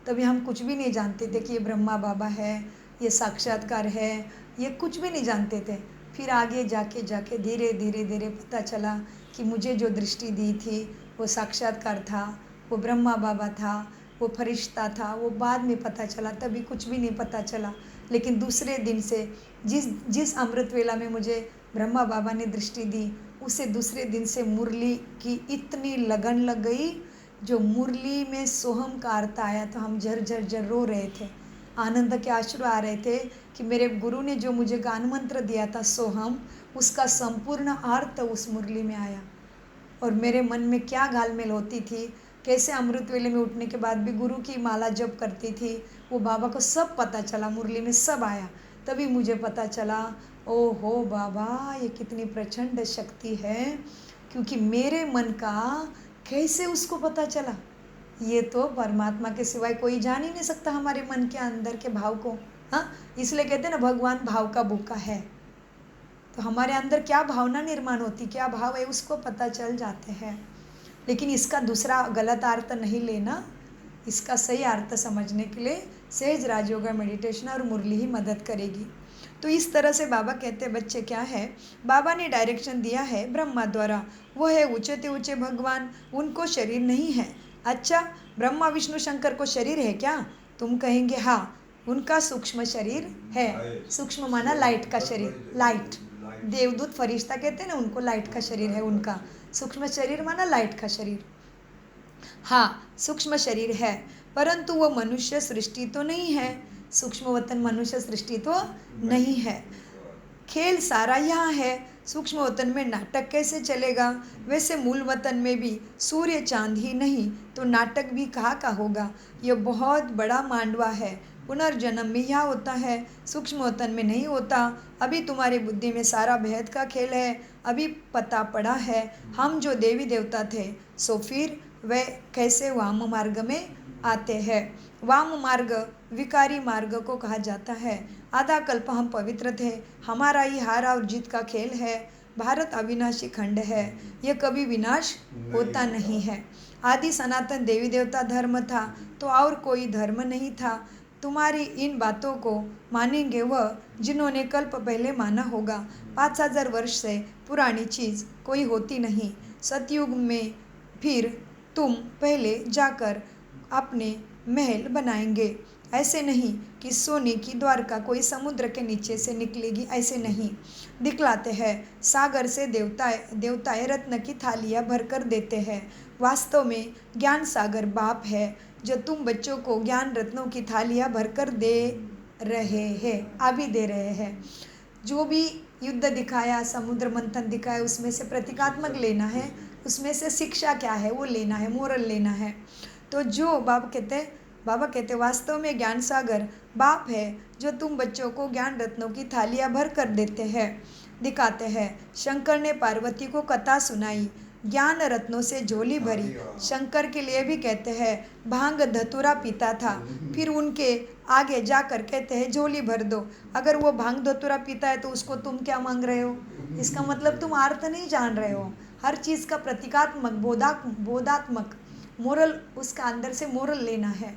तभी हम कुछ भी नहीं जानते थे कि ये ब्रह्मा बाबा है, ये साक्षात्कार है, ये कुछ भी नहीं जानते थे। फिर आगे जाके धीरे धीरे पता चला कि मुझे जो दृष्टि दी थी वो साक्षात्कार था, वो ब्रह्मा बाबा था, वो फरिश्ता था, वो बाद में पता चला, तभी कुछ भी नहीं पता चला। लेकिन दूसरे दिन से जिस अमृत वेला में मुझे ब्रह्मा बाबा ने दृष्टि दी, उसे दूसरे दिन से मुरली की इतनी लगन लग गई, जो मुरली में सोहम का अर्थ आया तो हम झर रो रहे थे, आनंद के अश्रु आ रहे थे कि मेरे गुरु ने जो मुझे गान मंत्र दिया था सोहम, उसका संपूर्ण अर्थ उस मुरली में आया। और मेरे मन में क्या घालमेल होती थी, कैसे अमृत वेले में उठने के बाद भी गुरु की माला जप करती थी, वो बाबा को सब पता चला, मुरली में सब आया। तभी मुझे पता चला, ओहो बाबा, ये कितनी प्रचंड शक्ति है, क्योंकि मेरे मन का कैसे उसको पता चला, ये तो परमात्मा के सिवाय कोई जान ही नहीं सकता हमारे मन के अंदर के भाव को। हाँ, इसलिए कहते हैं ना, भगवान भाव का भूखा है। तो हमारे अंदर क्या भावना निर्माण होती, क्या भाव है, उसको पता चल जाते हैं। लेकिन इसका दूसरा गलत अर्थ नहीं लेना, इसका सही अर्थ समझने के लिए सहज राजयोगा मेडिटेशन और मुरली ही मदद करेगी। तो इस तरह से बाबा कहते हैं, बच्चे क्या है, बाबा ने डायरेक्शन दिया है ब्रह्मा द्वारा, वो है ऊंचे ऊंचे भगवान, उनको शरीर नहीं है। अच्छा, ब्रह्मा विष्णु शंकर को शरीर है क्या? तुम कहेंगे हाँ, उनका सूक्ष्म शरीर है। सूक्ष्म माना लाइट का शरीर, लाइट, देवदूत फरिश्ता कहते हैं ना, उनको लाइट का शरीर है उनका। सूक्ष्म शरीर माना लाइट का शरीर, हाँ सूक्ष्म शरीर है, परंतु वो मनुष्य सृष्टि तो नहीं है, सूक्ष्म वतन मनुष्य सृष्टि तो नहीं है। खेल सारा यहाँ है, सूक्ष्म वतन में नाटक कैसे चलेगा? वैसे मूल वतन में भी सूर्य चांद ही नहीं तो नाटक भी कहाँ का होगा। यह बहुत बड़ा मांडवा है, पुनर्जन्म भी यहाँ होता है, सूक्ष्म वतन में नहीं होता। अभी तुम्हारी बुद्धि में सारा भेद का खेल है, अभी पता पड़ा है हम जो देवी देवता थे, सो फिर वे कैसे वाम मार्ग में आते हैं। वाम मार्ग विकारी मार्ग को कहा जाता है। आधा कल्प हम पवित्र थे, हमारा ही हार और जीत का खेल है। भारत अविनाशी खंड है, यह कभी विनाश होता नहीं है। आदि सनातन देवी देवता धर्म था तो और कोई धर्म नहीं था। तुम्हारी इन बातों को मानेंगे वह जिन्होंने कल्प पहले माना होगा। 5000 वर्ष से पुरानी चीज़ कोई होती नहीं। सतयुग में फिर तुम पहले जाकर अपने महल बनाएंगे। ऐसे नहीं कि सोने की द्वारका कोई समुद्र के नीचे से निकलेगी, ऐसे नहीं दिखलाते हैं। सागर से देवताएं रत्न की थालियां भरकर देते हैं। वास्तव में ज्ञान सागर बाप है जो तुम बच्चों को ज्ञान रत्नों की थालियां भरकर दे रहे हैं, अभी दे रहे हैं। जो भी युद्ध दिखाया, समुद्र मंथन दिखाया, उसमें से प्रतीकात्मक लेना है, उसमें से शिक्षा क्या है वो लेना है, मोरल लेना है। तो जो बाबा कहते वास्तव में ज्ञान सागर बाप है जो तुम बच्चों को ज्ञान रत्नों की थालियां भर कर देते हैं, दिखाते हैं। शंकर ने पार्वती को कथा सुनाई, ज्ञान रत्नों से झोली भरी। शंकर के लिए भी कहते हैं भांग धतूरा पीता था, फिर उनके आगे जाकर कहते हैं झोली भर दो। अगर वो भांग धतूरा पीता है तो उसको तुम क्या मांग रहे हो? इसका मतलब तुम अर्थ नहीं जान रहे हो। हर चीज़ का प्रतीकात्मक बोधात्मक मोरल, उसका अंदर से मोरल लेना है।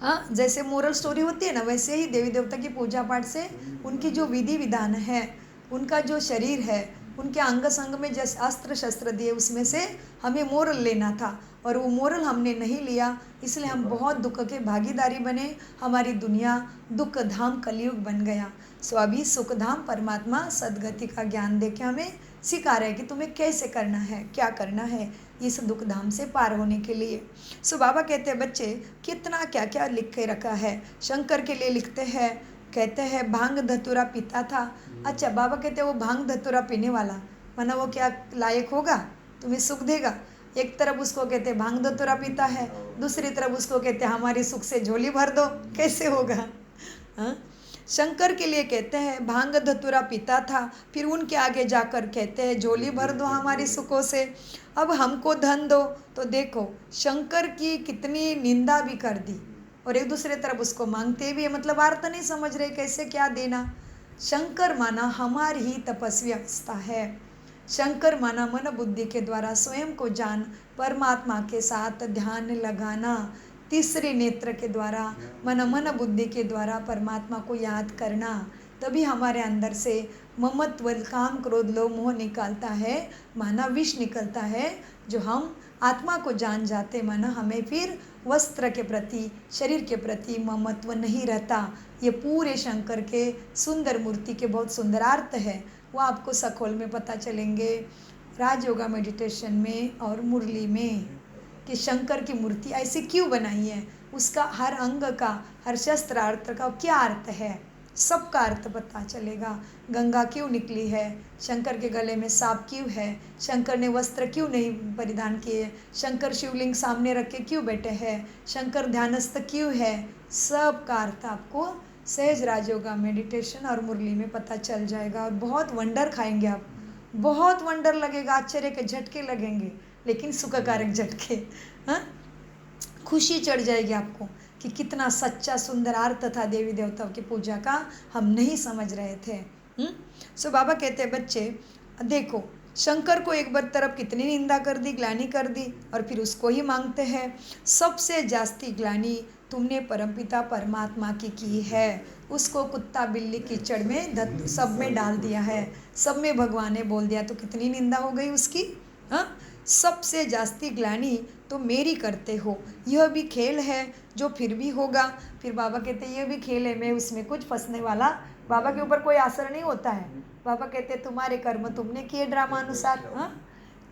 हाँ, जैसे मोरल स्टोरी होती है ना, वैसे ही देवी देवता की पूजा पाठ से उनकी जो विधि विधान है, उनका जो शरीर है, उनके अंग संग में जैसे अस्त्र शस्त्र दिए, उसमें से हमें मोरल लेना था और वो मोरल हमने नहीं लिया, इसलिए हम बहुत दुख के भागीदारी बने, हमारी दुनिया दुख धाम कलयुग बन गया। सो अभी सुख धाम परमात्मा सदगति का ज्ञान दे के हमें सिखा रहे हैं कि तुम्हें कैसे करना है, क्या करना है इस दुख धाम से पार होने के लिए। सो बाबा कहते हैं बच्चे कितना क्या क्या लिख के रखा है। शंकर के लिए लिखते हैं, कहते हैं भांग धतूरा पीता था। अच्छा, बाबा कहते हैं वो भांग धतूरा पीने वाला माना वो क्या लायक होगा, तुम्हें सुख देगा? एक तरफ उसको कहते हैं भांग धतूरा पीता है, दूसरी तरफ उसको कहते हैं हमारी सुख से झोली भर दो, कैसे होगा? हाँ, शंकर के लिए कहते हैं भांग धतूरा पीता था, फिर उनके आगे जाकर कहते हैं झोली भर दो हमारी सुखों से, अब हमको धन दो। तो देखो शंकर की कितनी निंदा भी कर दी और एक दूसरे तरफ उसको मांगते भी है, मतलब अर्थ नहीं समझ रहे कैसे क्या देना। शंकर माना हमारी ही तपस्वी अवस्था है। शंकर माना मन बुद्धि के द्वारा स्वयं को जान परमात्मा के साथ ध्यान लगाना, तीसरे नेत्र के द्वारा मन बुद्धि के द्वारा परमात्मा को याद करना, तभी हमारे अंदर से ममत्व काम क्रोध लोभ मोह निकालता है, माना विष निकलता है, जो हम आत्मा को जान जाते, माना हमें फिर वस्त्र के प्रति शरीर के प्रति ममत्व नहीं रहता। ये पूरे शंकर के सुंदर मूर्ति के बहुत सुंदर अर्थ है, वो आपको सखोल में पता चलेंगे, राजयोगा मेडिटेशन में और मुरली में, कि शंकर की मूर्ति ऐसे क्यों बनाई है, उसका हर अंग का हर शस्त्रार्थ का क्या अर्थ है, सबका अर्थ पता चलेगा। गंगा क्यों निकली है, शंकर के गले में सांप क्यों है, शंकर ने वस्त्र क्यों नहीं परिधान किए, शंकर शिवलिंग सामने रख के क्यों बैठे हैं, शंकर ध्यानस्थ क्यों है, सब का अर्थ आपको सहज राजयोगा मेडिटेशन और मुरली में पता चल जाएगा। और बहुत वंडर खाएंगे आप, बहुत वंडर लगेगा, आश्चर्य के झटके लगेंगे, लेकिन सुखकारक झटके। हाँ, खुशी चढ़ जाएगी आपको कि कितना सच्चा सुंदर अर्थ था देवी देवताओं की पूजा का, हम नहीं समझ रहे थे। सो बाबा कहते हैं बच्चे देखो शंकर को एक बार तरफ कितनी निंदा कर दी, ग्लानि कर दी, और फिर उसको ही मांगते हैं। सबसे जास्ती ग्लानि तुमने परमपिता परमात्मा की है, उसको कुत्ता बिल्ली कीचड़ में सब में डाल दिया है, सब में भगवान ने बोल दिया, तो कितनी निंदा हो गई उसकी। हाँ, सबसे जास्ती ग्लानि तो मेरी करते हो, यह भी खेल है जो फिर भी होगा। फिर बाबा कहते हैं यह भी खेल है, मैं उसमें कुछ फंसने वाला, बाबा के ऊपर कोई असर नहीं होता है। बाबा कहते हैं तुम्हारे कर्म तुमने किए ड्रामा अनुसार। हाँ,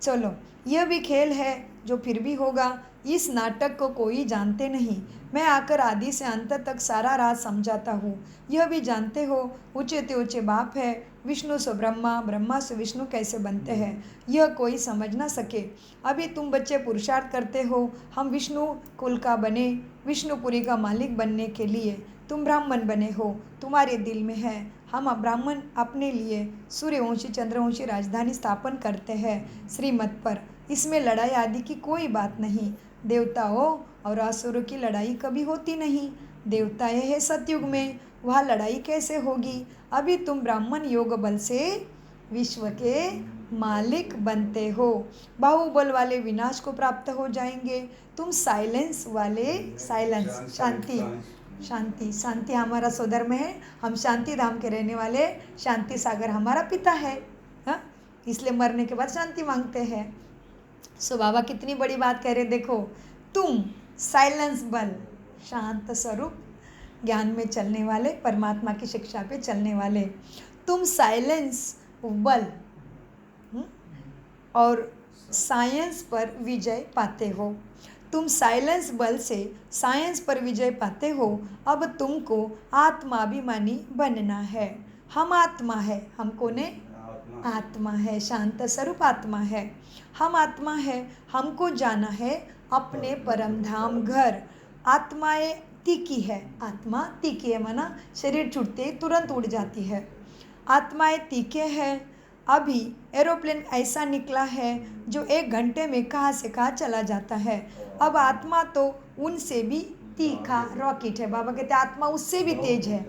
चलो यह भी खेल है जो फिर भी होगा, इस नाटक को कोई जानते नहीं, मैं आकर आदि से अंत तक सारा राज समझाता हूँ। यह भी जानते हो ऊँचे ते ऊँचे बाप है, विष्णु से ब्रह्मा, ब्रह्मा से विष्णु कैसे बनते हैं, यह कोई समझ ना सके। अभी तुम बच्चे पुरुषार्थ करते हो, हम विष्णु कुल का बने, विष्णुपुरी का मालिक बनने के लिए। तुम ब्राह्मण बने हो, तुम्हारे दिल में है, हम ब्राह्मण अपने लिए सूर्यवंशी चंद्रवंशी राजधानी स्थापन करते हैं श्रीमत पर, इसमें लड़ाई आदि की कोई बात नहीं। देवताओं और असुरों की लड़ाई कभी होती नहीं, देवताएं है सतयुग में, वह लड़ाई कैसे होगी। अभी तुम ब्राह्मण योग बल से विश्व के मालिक बनते हो, बाहुबल वाले विनाश को प्राप्त हो जाएंगे, तुम साइलेंस वाले, साइलेंस शांति, शांति शांति हमारा स्वधर्म है, हम शांति धाम के रहने वाले, शांति सागर हमारा पिता है। हाँ, इसलिए मरने के बाद शांति मांगते हैं। सो बाबा कितनी बड़ी बात कह रहे, देखो तुम साइलेंस बल, शांत स्वरूप ज्ञान में चलने वाले, परमात्मा की शिक्षा पे चलने वाले, तुम साइलेंस बल और साइंस पर विजय पाते हो, तुम साइलेंस बल से साइंस पर विजय पाते हो। अब तुमको आत्माभिमानी बनना है। हम आत्मा है, हमको ने आत्मा है, शांत स्वरूप आत्मा है, हम आत्मा है, हमको जाना है अपने परम धाम घर। आत्माएं तीखी है, आत्मा तीखी है माना शरीर छूटते तुरंत उड़ जाती है, आत्माएं तीखे हैं। अभी एरोप्लेन ऐसा निकला है जो 1 घंटे में कहाँ से कहाँ चला जाता है, अब आत्मा तो उनसे भी तीखा रॉकेट है। बाबा कहते हैं आत्मा उससे भी तेज है,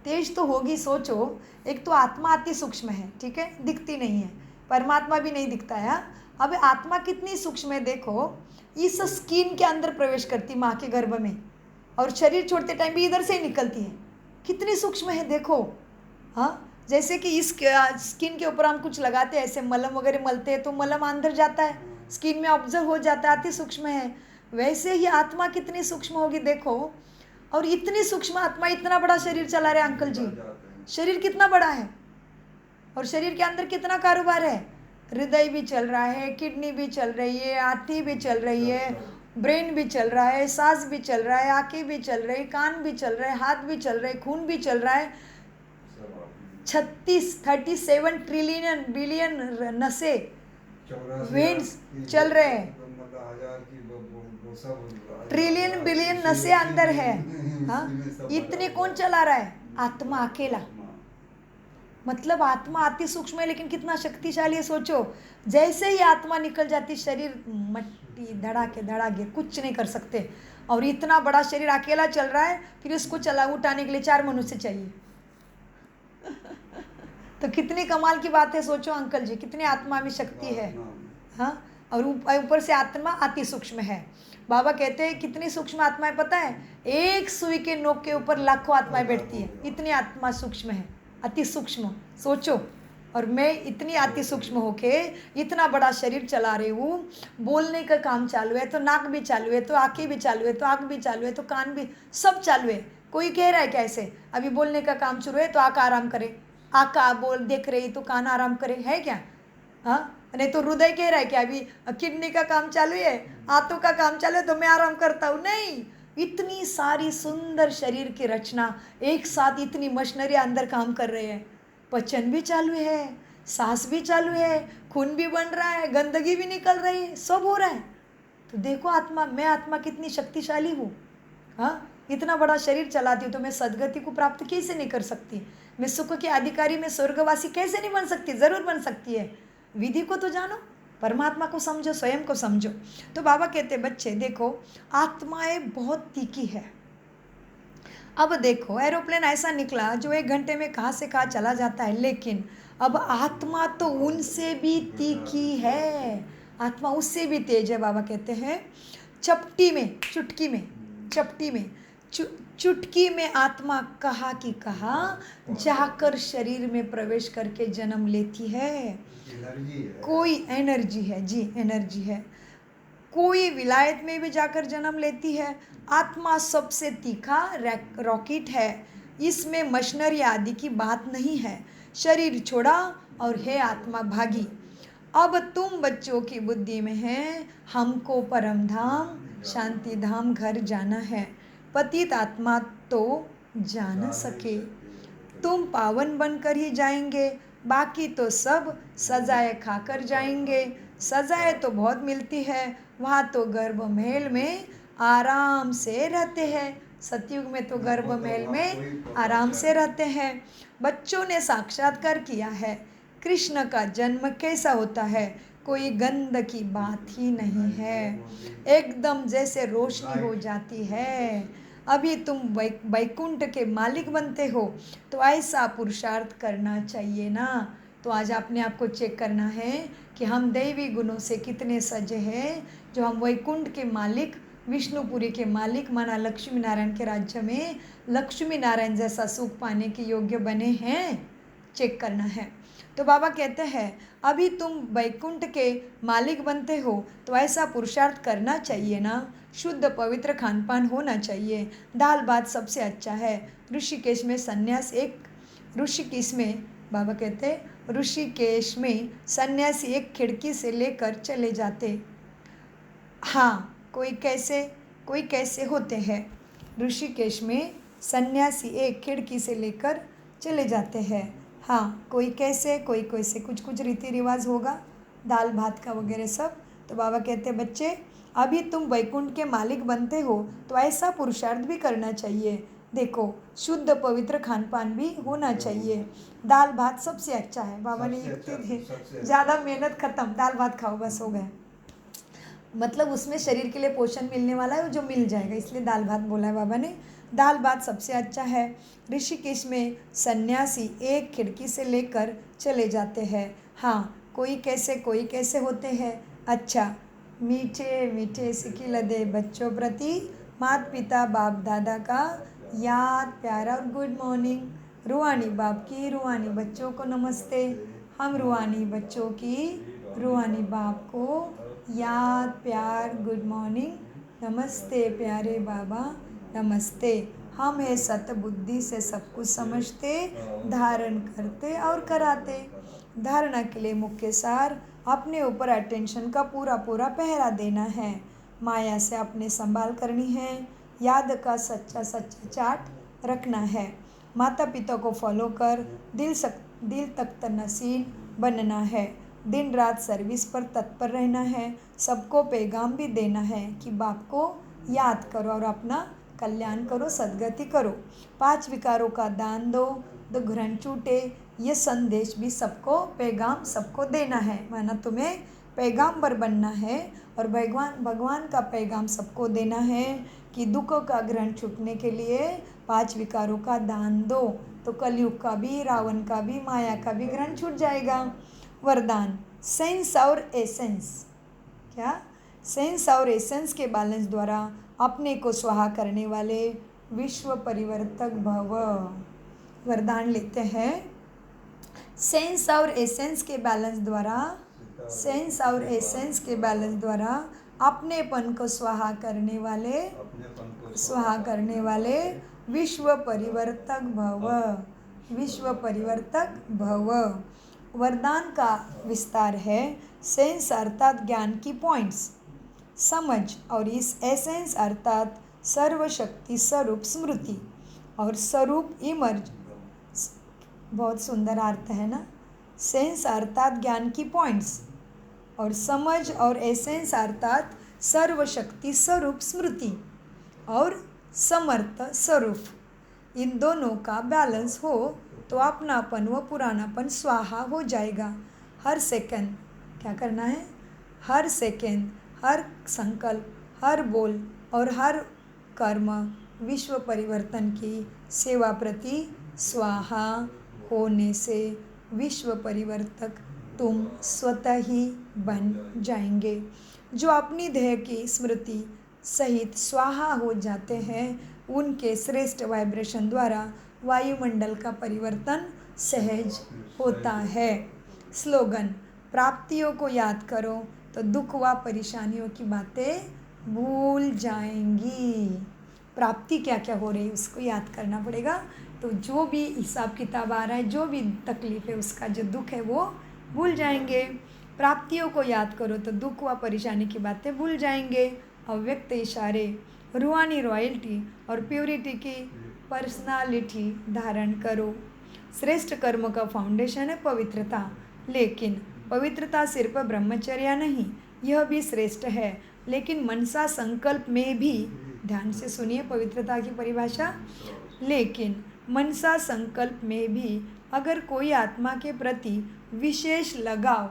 तेज तो होगी। सोचो, एक तो आत्मा अति सूक्ष्म है, ठीक है, दिखती नहीं है, परमात्मा भी नहीं दिखता है, अब आत्मा कितनी सूक्ष्म है देखो, इस स्किन के अंदर प्रवेश करती माँ के गर्भ में, और शरीर छोड़ते टाइम भी इधर से ही निकलती है। कितनी सूक्ष्म है देखो। हाँ, जैसे कि इस स्किन के ऊपर हम कुछ लगाते हैं, ऐसे मलम वगैरह मलते हैं तो मलम अंदर जाता है, स्किन में ऑब्जर्व हो जाता है, अति सूक्ष्म है। वैसे ही आत्मा कितनी सूक्ष्म होगी देखो। और इतनी सूक्ष्म आत्मा इतना बड़ा शरीर चला रहे अंकल जी, शरीर कितना बड़ा है, और शरीर के अंदर कितना कारोबार है। हृदय भी चल रहा है, किडनी भी चल रही है, आंखें भी चल रही है, ब्रेन भी चल रहा है, सांस भी चल रहा है, आंखें भी चल रही, कान भी चल रहे, हाथ भी चल रहे, खून भी चल रहा है। 37 ट्रिलियन बिलियन नसे वेन्स चल रहे हैं, ट्रिलियन बिलियन नसे अंदर है। हाँ, इतने कौन चला रहा है? आत्मा अकेला। मतलब आत्मा अति सूक्ष्म है लेकिन कितना शक्तिशाली है सोचो। जैसे ही आत्मा निकल जाती, शरीर मट्टी धड़ाके धड़ाके कुछ नहीं कर सकते। और इतना बड़ा शरीर अकेला चल रहा है, फिर इसको उठाने के लिए 4 मनुष्य चाहिए। तो कितनी कमाल की बात है सोचो अंकल जी, कितनी आत्मा में शक्ति है। हाँ, और ऊपर से आत्मा अति सूक्ष्म है। बाबा कहते हैं कितनी सूक्ष्म आत्माएं पता है, एक सुई के नोक के ऊपर लाखों आत्माएं बैठती है, इतनी आत्मा सूक्ष्म है, अति सूक्ष्म सोचो। और मैं इतनी अति सूक्ष्म होके इतना बड़ा शरीर चला रही हूँ, बोलने का काम चालू है तो नाक भी चालू है, तो आँखें भी चालू है, तो आँख भी चालू है, तो कान भी, सब चालू है। कोई कह रहा है कैसे अभी बोलने का काम शुरू है तो आँख आराम करे, आँख बोल देख रही तो कान आराम करे, है क्या? हाँ, नहीं तो हृदय कह रहा है कि अभी किडनी का काम चालू है, आंतों का काम चालू है तो मैं आराम करता हूँ। नहीं, इतनी सारी सुंदर शरीर की रचना एक साथ, इतनी मशीनरी अंदर काम कर रहे हैं। पचन भी चालू है, सांस भी चालू है, खून भी बन रहा है, गंदगी भी निकल रही है, सब हो रहा है। तो देखो आत्मा, मैं आत्मा कितनी शक्तिशाली हूँ। हाँ, इतना बड़ा शरीर चलाती हूँ तो मैं सदगति को प्राप्त कैसे नहीं कर सकती? मैं सुख के अधिकारी, में स्वर्गवासी कैसे नहीं बन सकती? ज़रूर बन सकती है। विधि को तो जानो, परमात्मा को समझो, स्वयं को समझो। तो बाबा कहते बच्चे देखो, आत्माएं बहुत तीखी है। अब देखो एरोप्लेन ऐसा निकला जो 1 घंटे में कहाँ से कहाँ चला जाता है, लेकिन अब आत्मा तो उनसे भी तीखी है, आत्मा उससे भी तेज है। बाबा कहते हैं चपटी में, चुटकी में, चपटी में, चुटकी में आत्मा कहाँ की कहाँ जाकर शरीर में प्रवेश करके जन्म लेती है। कोई एनर्जी है जी, एनर्जी है। कोई विलायत में भी जाकर जन्म लेती है। आत्मा सबसे तीखा रॉकेट है, इसमें मशीनरी आदि की बात नहीं है। शरीर छोड़ा और है आत्मा भागी। अब तुम बच्चों की बुद्धि में है, हमको परम धाम शांति धाम घर जाना है। पतित आत्मा तो जा न सके, तुम पावन बनकर ही जाएंगे, बाकी तो सब सजाएं खाकर जाएंगे। सजाएं तो बहुत मिलती है, वहाँ तो गर्भ महल में आराम से रहते हैं। सतयुग में तो गर्भ महल में आराम से रहते हैं। बच्चों ने साक्षात्कार किया है, कृष्ण का जन्म कैसा होता है, कोई गंध की बात ही नहीं है, एकदम जैसे रोशनी हो जाती है। अभी तुम वैकुंठ के मालिक बनते हो तो ऐसा पुरुषार्थ करना चाहिए ना। तो आज अपने आप को चेक करना है कि हम दैवी गुणों से कितने सजे हैं, जो हम वैकुंठ के मालिक, विष्णुपुरी के मालिक माना लक्ष्मी नारायण के राज्य में लक्ष्मी नारायण जैसा सुख पाने के योग्य बने हैं, चेक करना है। तो बाबा कहते हैं अभी तुम वैकुंठ के मालिक बनते हो तो ऐसा पुरुषार्थ करना चाहिए ना। शुद्ध पवित्र खान पान होना चाहिए, दाल भात सबसे अच्छा है। ऋषिकेश में सन्यास एक, ऋषिकेश में बाबा कहते ऋषिकेश में सन्यासी एक खिड़की से लेकर चले जाते। हाँ, कोई कैसे होते हैं। ऋषिकेश में सन्यासी एक खिड़की से लेकर चले जाते हैं। हाँ, कोई कैसे कुछ रीति रिवाज होगा, दाल भात का वगैरह सब। तो बाबा कहते हैं बच्चे अभी तुम वैकुंठ के मालिक बनते हो तो ऐसा पुरुषार्थ भी करना चाहिए। देखो शुद्ध पवित्र खान पान भी होना चाहिए, दाल भात सबसे अच्छा है। बाबा ने युक्ति दी, ज़्यादा मेहनत खत्म, दाल भात खाओ बस हो गए। मतलब उसमें शरीर के लिए पोषण मिलने वाला है, जो मिल जाएगा, इसलिए दाल भात बोला है बाबा ने। दाल भात सबसे अच्छा है। ऋषिकेश में सन्यासी एक खिड़की से लेकर चले जाते हैं। हाँ, कोई कैसे होते हैं। अच्छा, मीठे मीठे सिकिलदे बच्चों प्रति माता पिता बाप दादा का याद प्यार और गुड मॉर्निंग। रूहानी बाप की रूहानी बच्चों को नमस्ते। हम रूहानी बच्चों की रूहानी बाप को याद प्यार गुड मॉर्निंग नमस्ते। प्यारे बाबा नमस्ते। हम है सत बुद्धि से सब कुछ समझते, धारण करते और कराते। धारणा के लिए मुख्य सार, अपने ऊपर अटेंशन का पूरा पहरा देना है। माया से अपने संभाल करनी है। याद का सच्चा चाट रखना है। माता पिता को फॉलो कर दिल तख्त नसीन बनना है। दिन रात सर्विस पर तत्पर रहना है। सबको पैगाम भी देना है कि बाप को याद करो और अपना कल्याण करो, सद्गति करो। 5 विकारों का दान दो, तो घृण छूटे। ये संदेश भी सबको पैगाम सबको देना है, माना तुम्हें पैगाम्बर बनना है और भगवान का पैगाम सबको देना है कि दुखों का घृण छूटने के लिए 5 विकारों का दान दो, तो कलयुग का भी, रावण का भी, माया का भी घृण छूट जाएगा। वरदान, सेंस और एसेंस। क्या? सेंस और एसेंस के बैलेंस द्वारा अपने को स्वाहा करने वाले विश्व परिवर्तक भव। वरदान लेते हैं, सेंस और एसेंस के बैलेंस द्वारा अपनेपन को स्वाहा करने वाले विश्व परिवर्तक भव। वरदान का विस्तार है, सेंस अर्थात ज्ञान की पॉइंट्स, समझ, और इस एसेंस अर्थात सर्वशक्ति स्वरूप स्मृति और स्वरूप इमर्ज। बहुत सुंदर अर्थ है ना। सेंस अर्थात ज्ञान की पॉइंट्स और समझ और एसेंस अर्थात सर्वशक्ति स्वरूप स्मृति और समर्थ स्वरूप। इन दोनों का बैलेंस हो तो अपनापन व पुरानापन स्वाहा हो जाएगा। हर सेकंड क्या करना है? हर सेकंड, हर संकल्प, हर बोल और हर कर्म विश्व परिवर्तन की सेवा प्रति स्वाहा होने से विश्व परिवर्तक तुम स्वतः ही बन जाएंगे। जो अपनी देह की स्मृति सहित स्वाहा हो जाते हैं, उनके श्रेष्ठ वाइब्रेशन द्वारा वायुमंडल का परिवर्तन सहज होता है। स्लोगन, प्राप्तियों को याद करो तो दुख व परेशानियों की बातें भूल जाएंगी। प्राप्ति क्या क्या हो रही है उसको याद करना पड़ेगा, तो जो भी हिसाब किताब आ रहा है, जो भी तकलीफ है, उसका जो दुख है वो भूल जाएंगे। प्राप्तियों को याद करो तो दुख व परेशानी की बातें भूल जाएंगे। अव्यक्त इशारे, रूहानी रॉयल्टी और प्योरिटी की पर्सनालिटी धारण करो। श्रेष्ठ कर्म का फाउंडेशन है पवित्रता, लेकिन पवित्रता सिर्फ ब्रह्मचर्य नहीं, यह भी श्रेष्ठ है। लेकिन मनसा संकल्प में भी, ध्यान से सुनिए पवित्रता की परिभाषा, लेकिन मनसा संकल्प में भी अगर कोई आत्मा के प्रति विशेष लगाव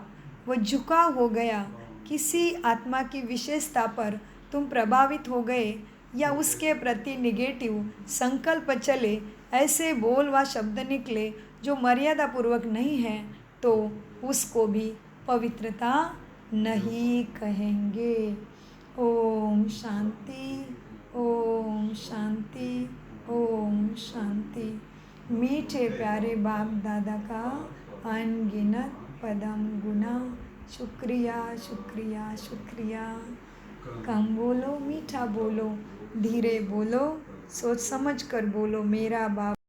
व झुकाव हो गया, किसी आत्मा की विशेषता पर तुम प्रभावित हो गए या उसके प्रति निगेटिव संकल्प चले, ऐसे बोल व शब्द निकले जो मर्यादा पूर्वक नहीं है, तो उसको भी पवित्रता नहीं कहेंगे। ओम शांति, ओम शांति, ओम शांति। मीठे प्यारे बाप दादा का अनगिनत पदम गुना शुक्रिया शुक्रिया शुक्रिया। कम बोलो, मीठा बोलो, धीरे बोलो, सोच समझ कर बोलो। मेरा बाप